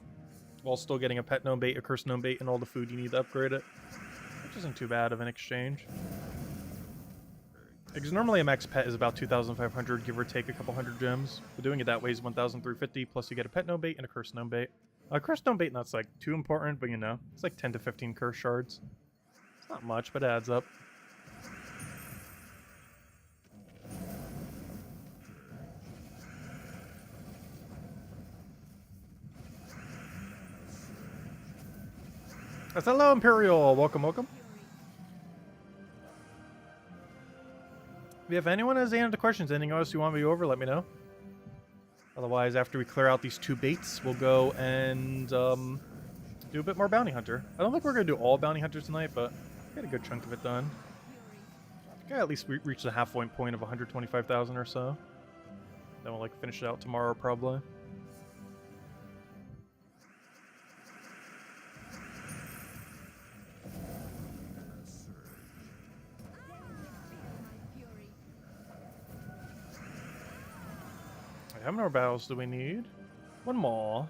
while still getting a pet gnome bait, a cursed gnome bait, and all the food you need to upgrade it. Which isn't too bad of an exchange. Because normally a max pet is about 2,500, give or take a couple hundred gems. But doing it that way is 1,350, plus you get a pet gnome bait and a cursed gnome bait. Cursed gnome bait, not like too important, but you know, it's like 10 to 15 curse shards. It's not much, but it adds up. That's hello, Imperial. Welcome, welcome. If anyone has any other questions, anything else you want me over, let me know. Otherwise, after we clear out these two baits, we'll go and do a bit more bounty hunter. I don't think we're going to do all bounty hunter tonight, but get a good chunk of it done. I think I at least reach the halfway point of 125,000 or so. Then we'll like finish it out tomorrow, probably. Wait, how many more battles do we need? One more.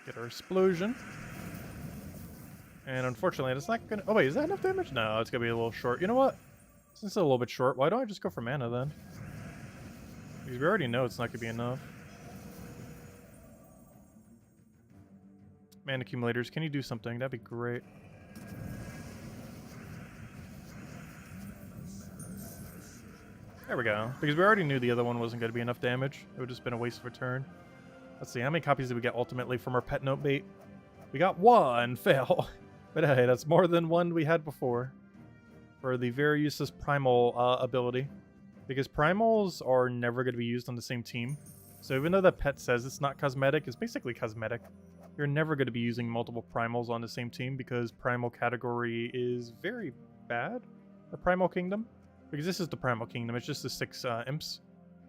Get our explosion. And unfortunately, it's not gonna... Oh wait, is that enough damage? No, it's gonna be a little short. You know what? Since it's a little bit short, why don't I just go for mana then? Because we already know it's not gonna be enough. Mana accumulators, can you do something? That'd be great. There we go. Because we already knew the other one wasn't going to be enough damage. It would have just been a waste of a turn. Let's see, how many copies did we get ultimately from our pet note bait? We got one fail. But hey, that's more than one we had before. For the very useless primal ability. Because primals are never going to be used on the same team. So even though the pet says it's not cosmetic, it's basically cosmetic. You're never going to be using multiple primals on the same team because primal category is very bad. The primal kingdom. Because this is the primal kingdom, it's just the 6 imps.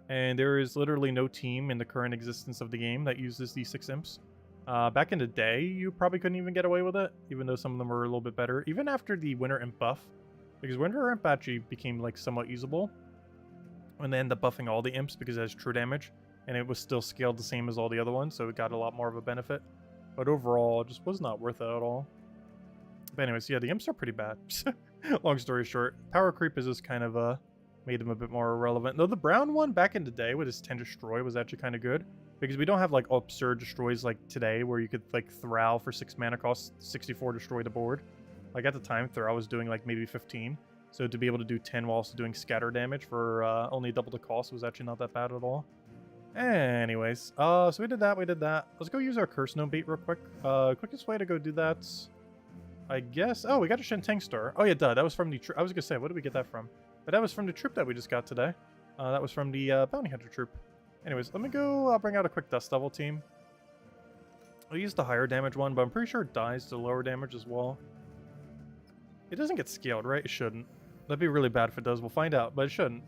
And there is literally no team in the current existence of the game that uses these 6 imps. Back in the day, you probably couldn't even get away with it, even though some of them were a little bit better. Even after the Winter Imp buff, because Winter Imp actually became like somewhat usable. And they ended up buffing all the imps because it has true damage. And it was still scaled the same as all the other ones, so it got a lot more of a benefit. But overall, it just was not worth it at all. But anyways, yeah, the imps are pretty bad. Long story short, power creep is just kind of made them a bit more irrelevant. Though the brown one back in the day with his 10 destroy was actually kind of good. Because we don't have like absurd destroys like today where you could like Thrall for 6 mana cost 64 destroy the board. Like at the time, Thrall was doing like maybe 15. So to be able to do 10 while also doing scatter damage for only double the cost was actually not that bad at all. Anyways, so we did that, Let's go use our curse gnome bait real quick. Quickest way to go do that, I guess. Oh, we got a Shentang star. Oh yeah, duh, that was from the troop. I was gonna say, what did we get that from? But that was from the troop that we just got today. That was from the bounty hunter troop. Anyways, let me go bring out a quick dust devil team. I'll use the higher damage one, but I'm pretty sure it dies to lower damage as well. It doesn't get scaled, right? It shouldn't. That'd be really bad if it does. We'll find out, but it shouldn't.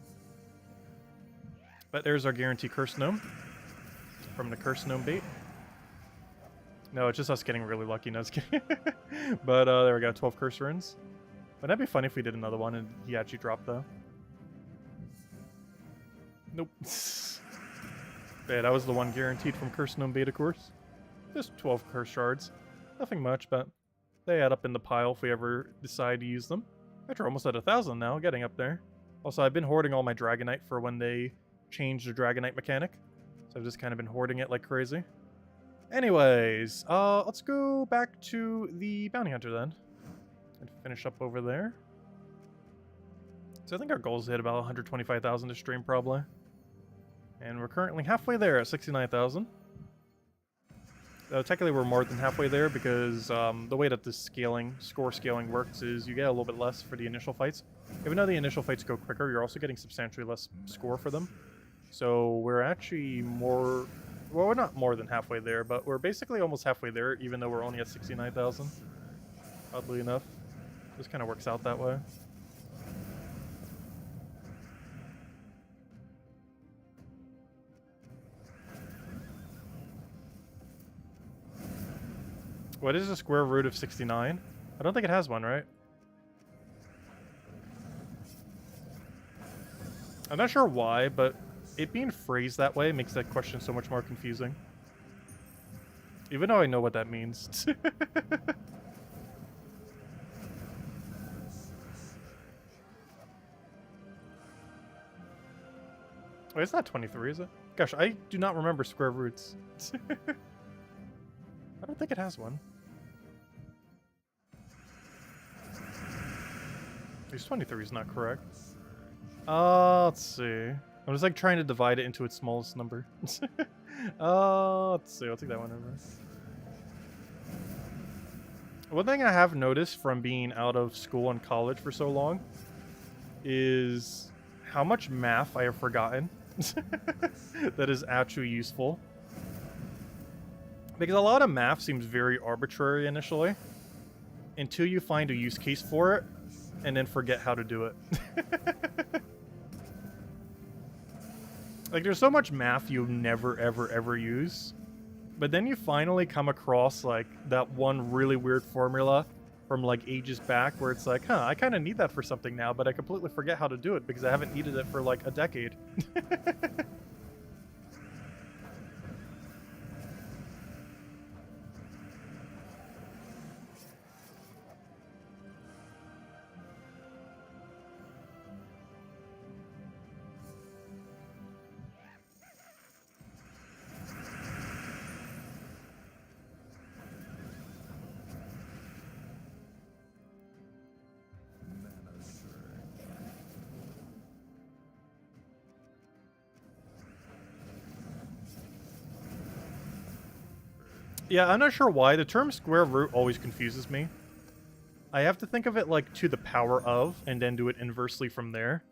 But there's our guarantee curse gnome from the curse gnome bait. No, it's just us getting really lucky. No, just kidding. But there we go, 12 curse runes. But that'd be funny if we did another one and he actually dropped though. Nope. Yeah, that was the one guaranteed from curse gnome bait, of course. Just 12 curse shards. Nothing much, but they add up in the pile if we ever decide to use them. Actually, we're almost at 1,000 now, getting up there. Also, I've been hoarding all my Dragonite for when they change the Dragonite mechanic. So I've just kind of been hoarding it like crazy. Anyways, let's go back to the bounty hunter then. And finish up over there. So I think our goal is to hit about 125,000 to stream probably. And we're currently halfway there at 69,000. Technically we're more than halfway there because the way that the score scaling works is you get a little bit less for the initial fights. Even though the initial fights go quicker, you're also getting substantially less score for them. So we're actually more... Well, we're not more than halfway there, but we're basically almost halfway there, even though we're only at 69,000. Oddly enough. Just kind of works out that way. What is the square root of 69? I don't think it has one, right? I'm not sure why, but it being phrased that way makes that question so much more confusing. Even though I know what that means. Wait, it's not 23, is it? Gosh, I do not remember square roots. I don't think it has one. At least 23 is not correct. Let's see. I'm just like trying to divide it into its smallest number. Let's see. I'll take that one over. One thing I have noticed from being out of school and college for so long is how much math I have forgotten that is actually useful. Because a lot of math seems very arbitrary initially until you find a use case for it and then forget how to do it. Like, there's so much math you never, ever, ever use. But then you finally come across, like, that one really weird formula from like ages back where it's like, huh, I kind of need that for something now, but I completely forget how to do it because I haven't needed it for like a decade. Yeah, I'm not sure why. The term square root always confuses me. I have to think of it like to the power of, and then do it inversely from there.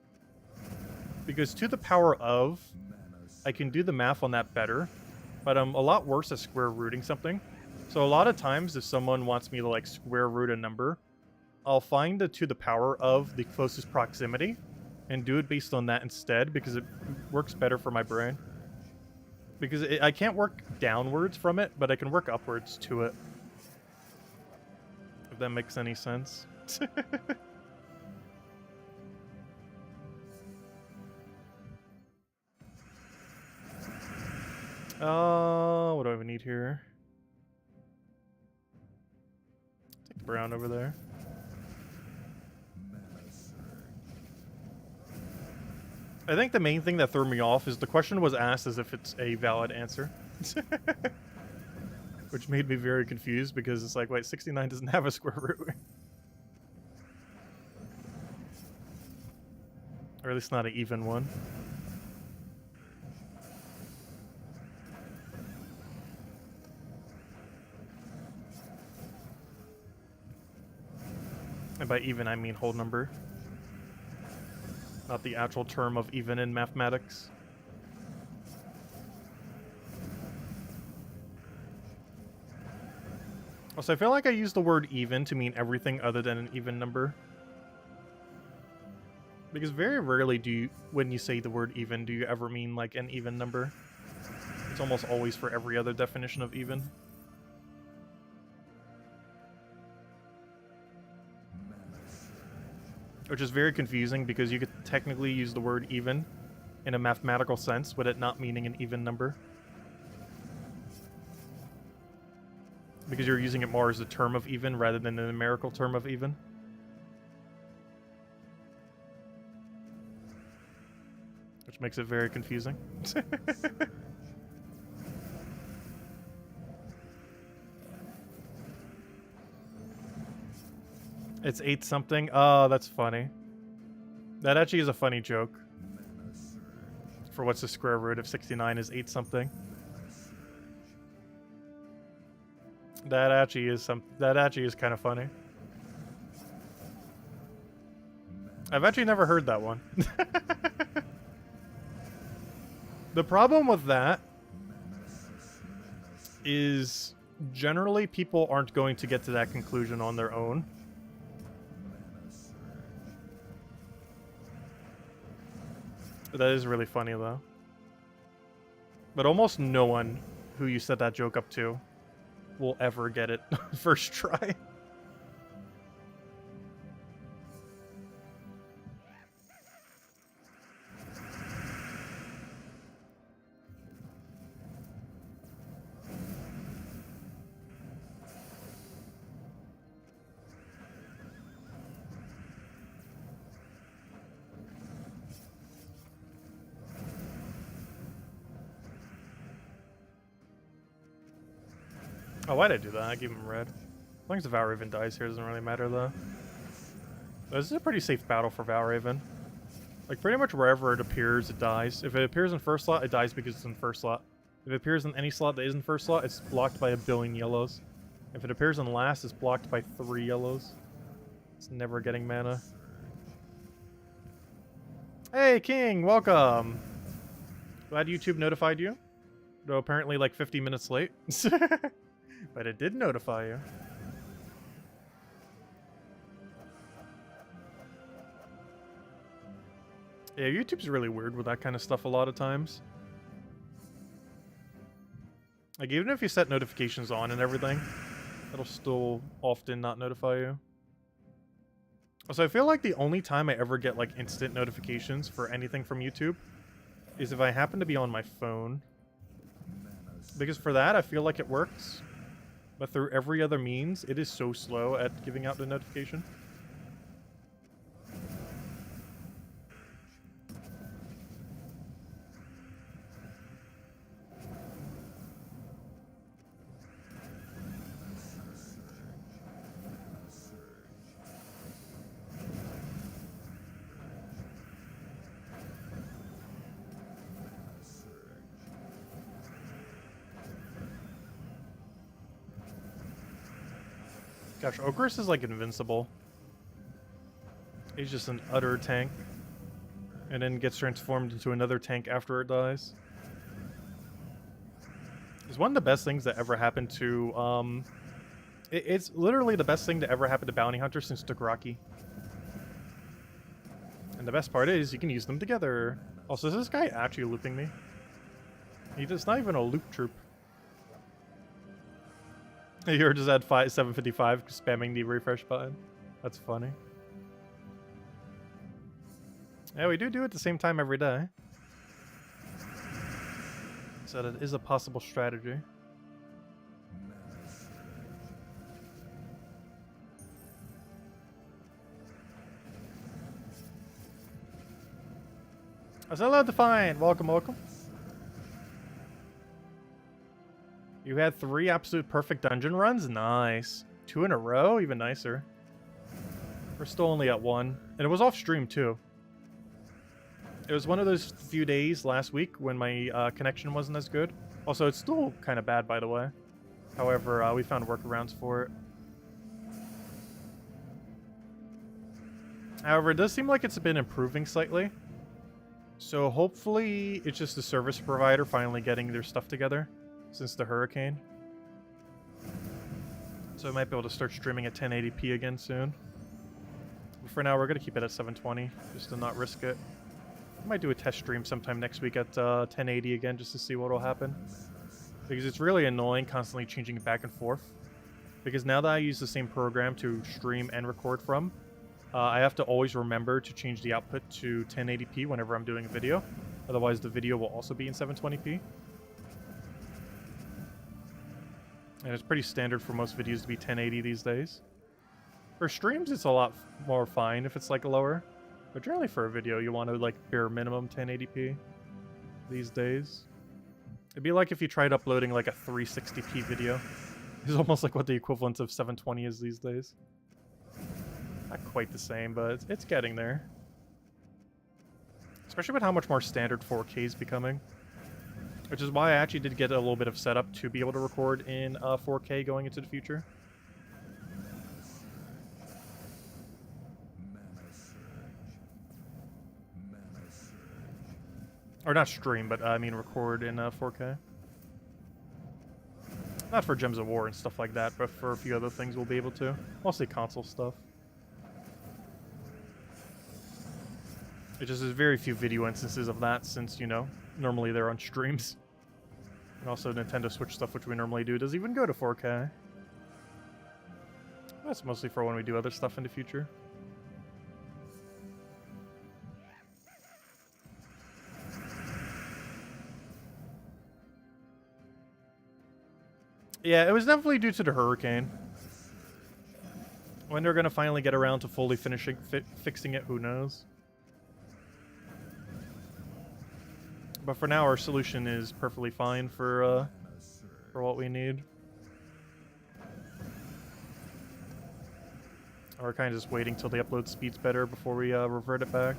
Because to the power of, I can do the math on that better, but I'm a lot worse at square rooting something. So a lot of times, if someone wants me to like square root a number, I'll find the to the power of the closest proximity, and do it based on that instead, because it works better for my brain. Because I can't work downwards from it, but I can work upwards to it. If that makes any sense. What do I even need here? Take the brown over there. I think the main thing that threw me off is the question was asked as if it's a valid answer. Which made me very confused because it's like, wait, 69 doesn't have a square root. Or at least not an even one. And by even, I mean whole number. Not the actual term of even in mathematics. Also, I feel like I use the word even to mean everything other than an even number. Because very rarely do you, when you say the word even, do you ever mean like an even number. It's almost always for every other definition of even. Which is very confusing because you could technically use the word even in a mathematical sense with it not meaning an even number. Because you're using it more as a term of even rather than a numerical term of even. Which makes it very confusing. It's 8 something. Oh, that's funny. That actually is a funny joke. For what's the square root of 69 is 8 something. That actually is kind of funny. I've actually never heard that one. The problem with that is generally people aren't going to get to that conclusion on their own. That is really funny, though. But almost no one who you said that joke up to will ever get it first try. Oh, why'd I do that? I gave him red. As long as the Valraven dies here, doesn't really matter, though. This is a pretty safe battle for Valraven. Like, pretty much wherever it appears, it dies. If it appears in first slot, it dies because it's in first slot. If it appears in any slot that isn't first slot, it's blocked by a billion yellows. If it appears in last, it's blocked by 3 yellows. It's never getting mana. Hey, King! Welcome! Glad YouTube notified you. Though apparently like 50 minutes late. But it did notify you. Yeah, YouTube's really weird with that kind of stuff a lot of times. Like, even if you set notifications on and everything, it'll still often not notify you. So I feel like the only time I ever get like instant notifications for anything from YouTube is if I happen to be on my phone. Because for that, I feel like it works. But through every other means, it is so slow at giving out the notification. Gosh, Ogris is like invincible. He's just an utter tank. And then gets transformed into another tank after it dies. It's one of the best things that ever happened to, it's literally the best thing to ever happen to Bounty Hunter since Duguraki. And the best part is, you can use them together. Also, is this guy actually looping me? It's not even a loop troop. You're just at 755 spamming the refresh button. That's funny. Yeah, we do it at the same time every day. So that is a possible strategy. As allowed to find. Welcome, welcome. You had 3 absolute perfect dungeon runs? Nice. 2 in a row? Even nicer. We're still only at 1. And it was off stream, too. It was one of those few days last week when my connection wasn't as good. Also, it's still kind of bad, by the way. However, we found workarounds for it. However, it does seem like it's been improving slightly. So hopefully it's just the service provider finally getting their stuff together since the hurricane. So I might be able to start streaming at 1080p again soon. But for now, we're going to keep it at 720 just to not risk it. I might do a test stream sometime next week at 1080 again just to see what will happen. Because it's really annoying constantly changing it back and forth. Because now that I use the same program to stream and record from, I have to always remember to change the output to 1080p whenever I'm doing a video. Otherwise, the video will also be in 720p. And it's pretty standard for most videos to be 1080 these days. For streams, it's a lot more fine if it's like lower. But generally for a video, you want to like bare minimum 1080p these days. It'd be like if you tried uploading like a 360p video. It's almost like what the equivalent of 720 is these days. Not quite the same, but it's getting there. Especially with how much more standard 4K is becoming. Which is why I actually did get a little bit of setup to be able to record in 4K going into the future. Or not stream, but I mean record in 4K. Not for Gems of War and stuff like that, but for a few other things we'll be able to. Mostly console stuff. It just there's very few video instances of that since, you know, normally they're on streams. And also Nintendo Switch stuff, which we normally do, does even go to 4K. That's mostly for when we do other stuff in the future. Yeah, it was definitely due to the hurricane. When they're going to finally get around to fully fixing it, who knows? But for now, our solution is perfectly fine for what we need. We're kind of just waiting till the upload speed's better before we revert it back.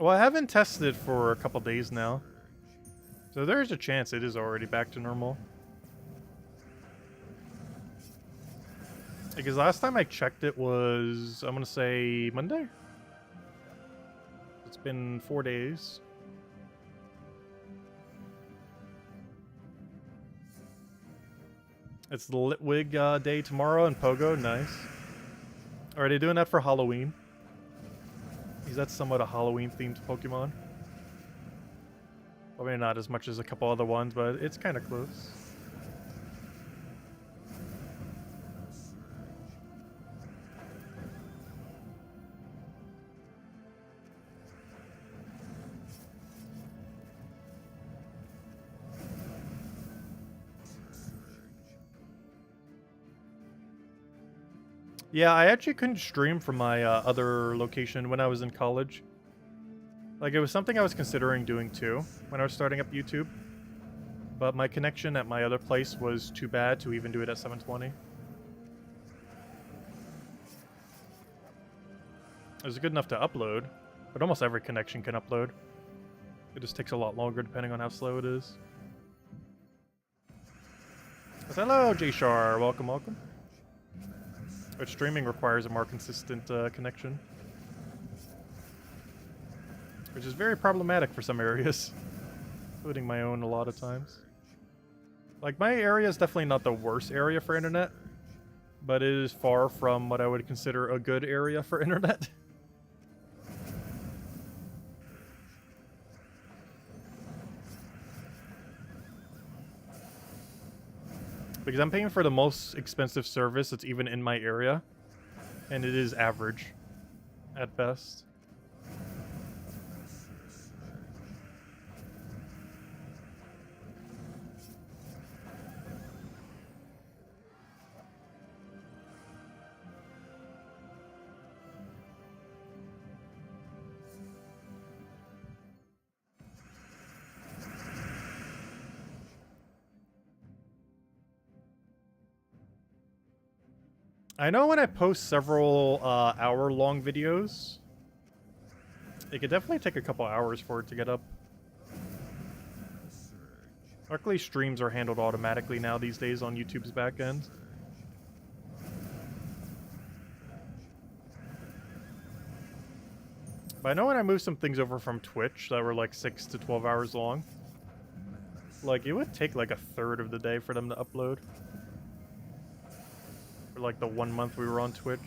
Well, I haven't tested for a couple days now. So there's a chance it is already back to normal. Because last time I checked it was, I'm going to say Monday? It's been 4 days. It's the Litwig day tomorrow in Pogo, nice. Are they doing that for Halloween? Is that somewhat a Halloween-themed Pokemon? Probably not as much as a couple other ones, but it's kind of close. Yeah, I actually couldn't stream from my other location when I was in college. Like, it was something I was considering doing too when I was starting up YouTube. But my connection at my other place was too bad to even do it at 720. It was good enough to upload, but almost every connection can upload. It just takes a lot longer depending on how slow it is. Hello, J-Shar. Welcome, welcome. But streaming requires a more consistent connection. Which is very problematic for some areas. Including my own a lot of times. Like, my area is definitely not the worst area for internet. But it is far from what I would consider a good area for internet. Because I'm paying for the most expensive service that's even in my area. And it is average. At best. I know when I post several hour-long videos, it could definitely take a couple hours for it to get up. Luckily, streams are handled automatically now these days on YouTube's back end. But I know when I moved some things over from Twitch that were like 6 to 12 hours long, like, it would take like a third of the day for them to upload. For like the 1 month we were on Twitch.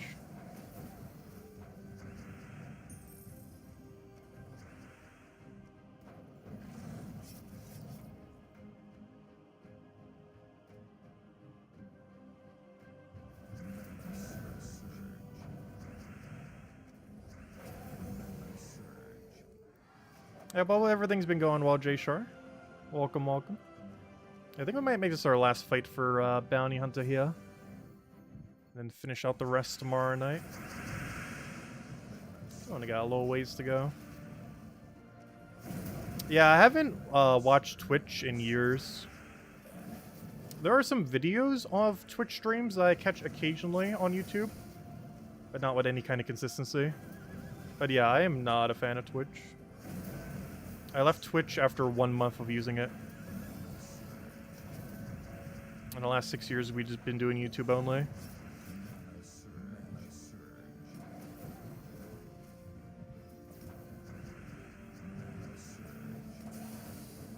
Yeah, well, everything's been going well, J-Shar. Welcome, welcome. I think we might make this our last fight for Bounty Hunter here. Then finish out the rest tomorrow night. Only got a little ways to go. Yeah, I haven't watched Twitch in years. There are some videos of Twitch streams that I catch occasionally on YouTube, but not with any kind of consistency. But yeah, I am not a fan of Twitch. I left Twitch after 1 month of using it. In the last 6 years, we've just been doing YouTube only.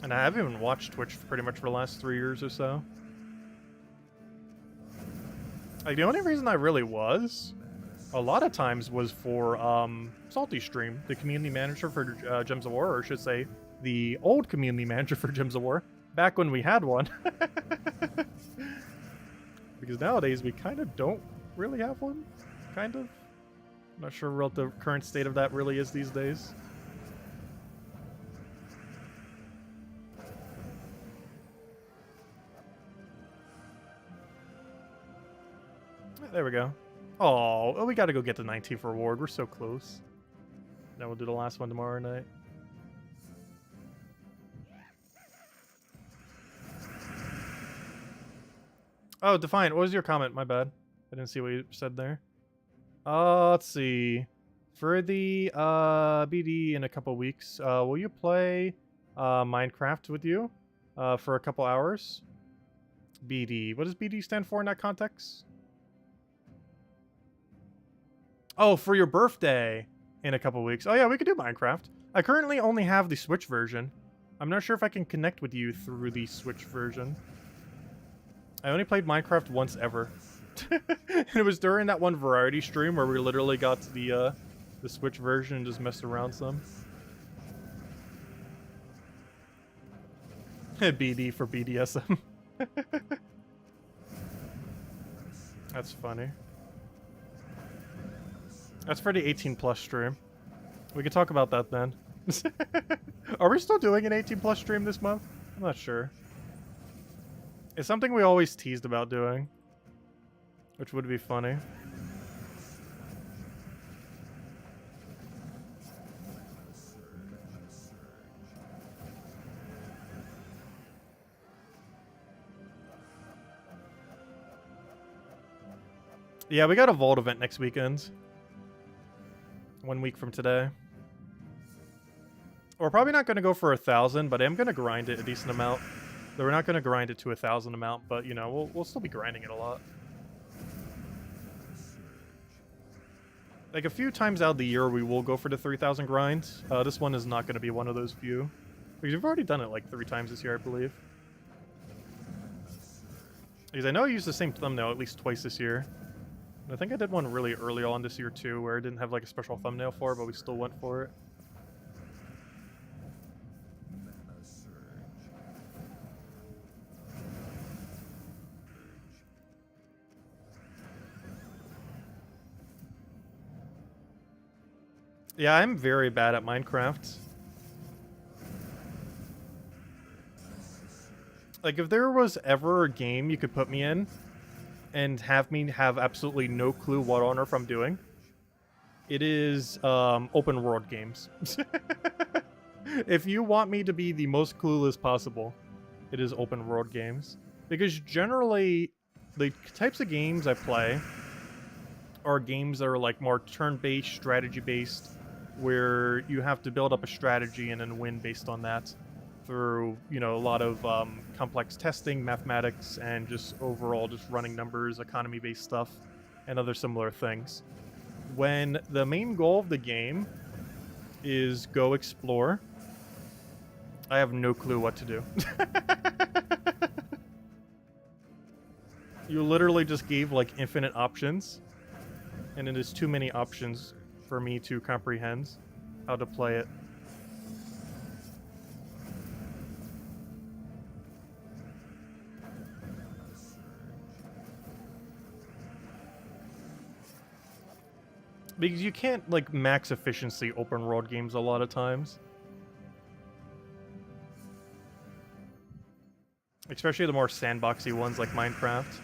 And I haven't even watched Twitch pretty much for the last 3 years or so. Like, the only reason I really was, a lot of times, was for Salty Stream, the community manager for Gems of War, or I should say, the old community manager for Gems of War, back when we had one. Because nowadays we kind of don't really have one, kind of. I'm not sure what the current state of that really is these days. There we go. Oh, we gotta go get the 19th reward. We're so close. Then we'll do the last one tomorrow night. Oh, Defiant, what was your comment? My bad. I didn't see what you said there. Let's see. For the BD in a couple weeks, will you play Minecraft with you for a couple hours? BD. What does BD stand for in that context? Oh, for your birthday in a couple weeks. Oh yeah, we could do Minecraft. I currently only have the Switch version. I'm not sure if I can connect with you through the Switch version. I only played Minecraft once ever. And it was during that one variety stream where we literally got to the Switch version and just messed around some. BD for BDSM. That's funny. That's for the 18+ stream. We could talk about that then. Are we still doing an 18+ stream this month? I'm not sure. It's something we always teased about doing, which would be funny. Yeah, we got a Vault event next weekend. 1 week from today. We're probably not going to go for 1,000, but I am going to grind it a decent amount. Though we're not going to grind it to 1,000 amount, but, you know, we'll still be grinding it a lot. Like, a few times out of the year, we will go for the 3,000 grind. This one is not going to be one of those few. Because we've already done it, like, 3 times this year, I believe. Because I know I used the same thumbnail at least twice this year. I think I did one really early on this year too, where I didn't have like a special thumbnail for it, but we still went for it. Yeah, I'm very bad at Minecraft. Like, if there was ever a game you could put me in and have me have absolutely no clue what on earth I'm doing, it is open world games. If you want me to be the most clueless possible, it is open world games. Because generally, the types of games I play are games that are like more turn-based, strategy-based, where you have to build up a strategy and then win based on that through, you know, a lot of complex testing, mathematics, and just overall just running numbers, economy-based stuff, and other similar things. When the main goal of the game is go explore, I have no clue what to do. You literally just gave like infinite options, and it is too many options for me to comprehend how to play it. Because you can't, like, max efficiency open world games a lot of times. Especially the more sandboxy ones like Minecraft.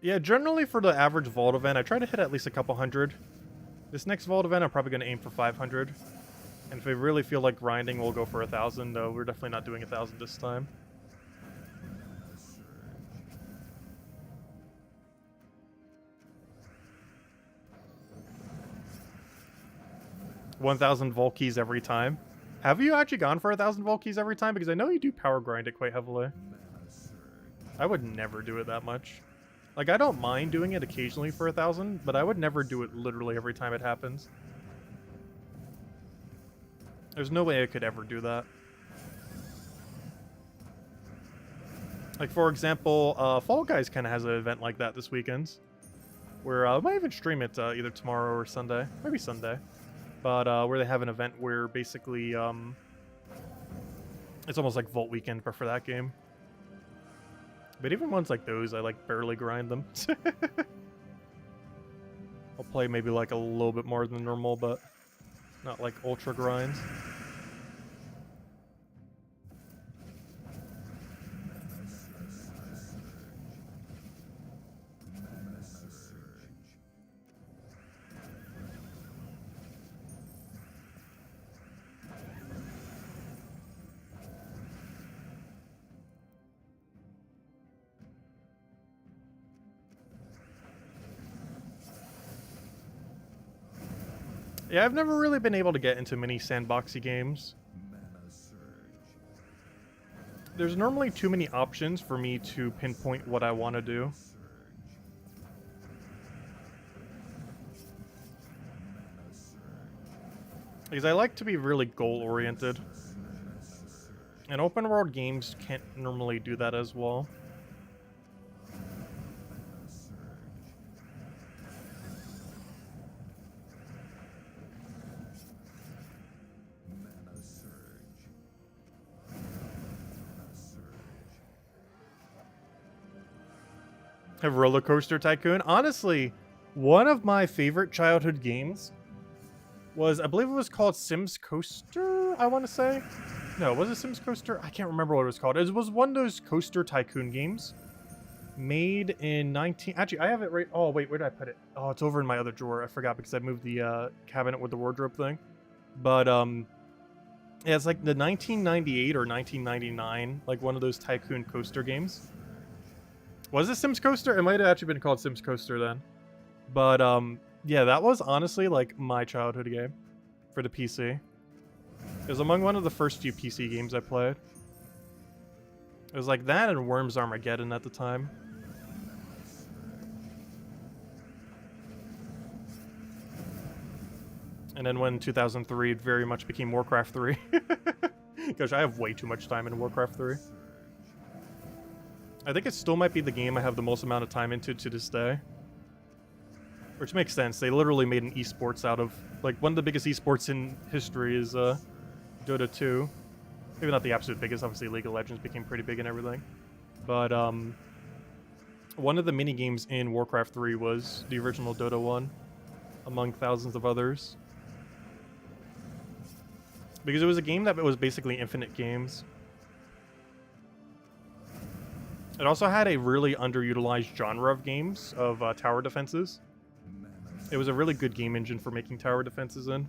Yeah, generally for the average Vault event, I try to hit at least a couple hundred. This next Vault event, I'm probably going to aim for 500. And if we really feel like grinding, we'll go for 1,000. Though we're definitely not doing 1,000 this time. $1,000 Vault keys every time. Have you actually gone for 1,000 Vault keys every time? Because I know you do power grind it quite heavily. I would never do it that much. Like, I don't mind doing it occasionally for 1,000, but I would never do it literally every time it happens. There's no way I could ever do that. Like, for example, Fall Guys kind of has an event like that this weekend. Where I might even stream it either tomorrow or Sunday. Maybe Sunday. But where they have an event where basically it's almost like Vault Weekend, but for that game. But even ones like those, I like barely grind them. I'll play maybe like a little bit more than normal, but not like ultra grinds. Yeah, I've never really been able to get into many sandboxy games. There's normally too many options for me to pinpoint what I want to do. Because I like to be really goal-oriented. And open world games can't normally do that as well. Have Roller Coaster Tycoon. Honestly, one of my favorite childhood games was, I believe it was called Sims Coaster, I want to say. No, was it Sims Coaster? I can't remember what it was called. It was one of those coaster tycoon games made in Actually, I have it right... Oh, wait, where did I put it? Oh, it's over in my other drawer. I forgot because I moved the cabinet with the wardrobe thing. But, yeah, it's like the 1998 or 1999, like one of those tycoon coaster games. Was it Sims Coaster? It might have actually been called Sims Coaster then. But, yeah, that was honestly, like, my childhood game for the PC. It was among one of the first few PC games I played. It was like that and Worms Armageddon at the time. And then when 2003, it very much became Warcraft 3. Gosh, I have way too much time in Warcraft 3. I think it still might be the game I have the most amount of time into to this day. Which makes sense. They literally made an esports out of... Like, one of the biggest esports in history is Dota 2. Maybe not the absolute biggest. Obviously, League of Legends became pretty big and everything. But, one of the mini-games in Warcraft 3 was the original Dota 1. Among thousands of others. Because it was a game that was basically infinite games. It also had a really underutilized genre of games of tower defenses. It was a really good game engine for making tower defenses in.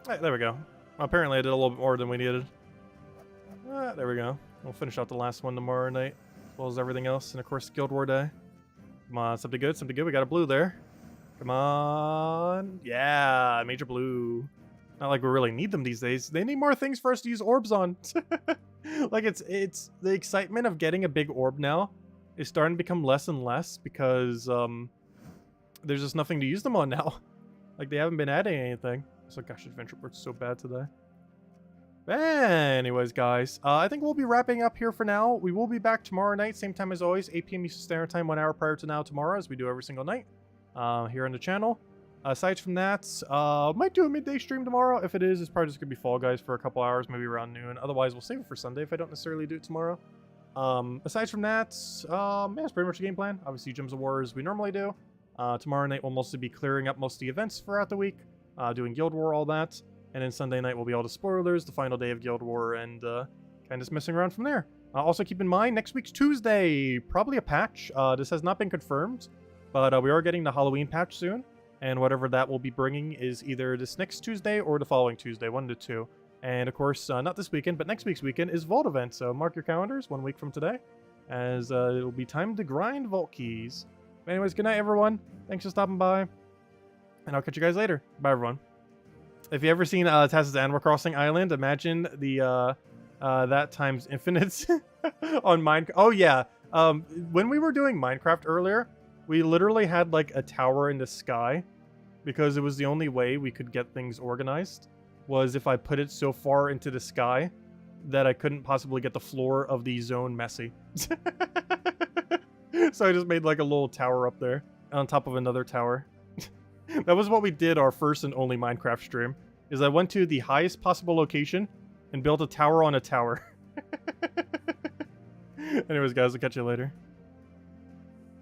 Right, there we go. Apparently I did a little bit more than we needed. There we go. We'll finish out the last one tomorrow night, as well as everything else, and of course Guild War Day. Come on, something good, something good. We got a blue there. Come on. Yeah, major blue. Not like we really need them these days. They need more things for us to use orbs on. Like, it's the excitement of getting a big orb now is starting to become less and less because there's just nothing to use them on now. Like, they haven't been adding anything. So, gosh, Adventure Port's so bad today. Anyways, guys, I think we'll be wrapping up here for now. We will be back tomorrow night, same time as always, 8 p.m. Eastern Standard Time, 1 hour prior to now tomorrow, as we do every single night here on the channel. Aside from that, might do a midday stream tomorrow. If it is, it's probably just going to be Fall Guys for a couple hours, maybe around noon. Otherwise, we'll save it for Sunday if I don't necessarily do it tomorrow. Aside from that, yeah, that's pretty much the game plan. Obviously, Gems of War as we normally do. Tomorrow night, we'll mostly be clearing up most of the events throughout the week, doing Guild War, all that. And then Sunday night will be all the spoilers, the final day of Guild War, and kind of just messing around from there. Also, keep in mind, next week's Tuesday, probably a patch. This has not been confirmed, but we are getting the Halloween patch soon. And whatever that will be bringing is either this next Tuesday or the following Tuesday, 1 to 2. And of course, not this weekend, but next week's weekend is Vault Event. So mark your calendars 1 week from today, as it'll be time to grind Vault Keys. But anyways, good night, everyone. Thanks for stopping by. And I'll catch you guys later. Bye, everyone. If you ever seen Taz's Animal Crossing Island, imagine the that times infinite on Minecraft. Oh, yeah. When we were doing Minecraft earlier, we literally had like a tower in the sky because it was the only way we could get things organized was if I put it so far into the sky that I couldn't possibly get the floor of the zone messy. So I just made like a little tower up there on top of another tower. That was what we did our first and only Minecraft stream, is I went to the highest possible location and built a tower on a tower. Anyways, guys, I'll catch you later.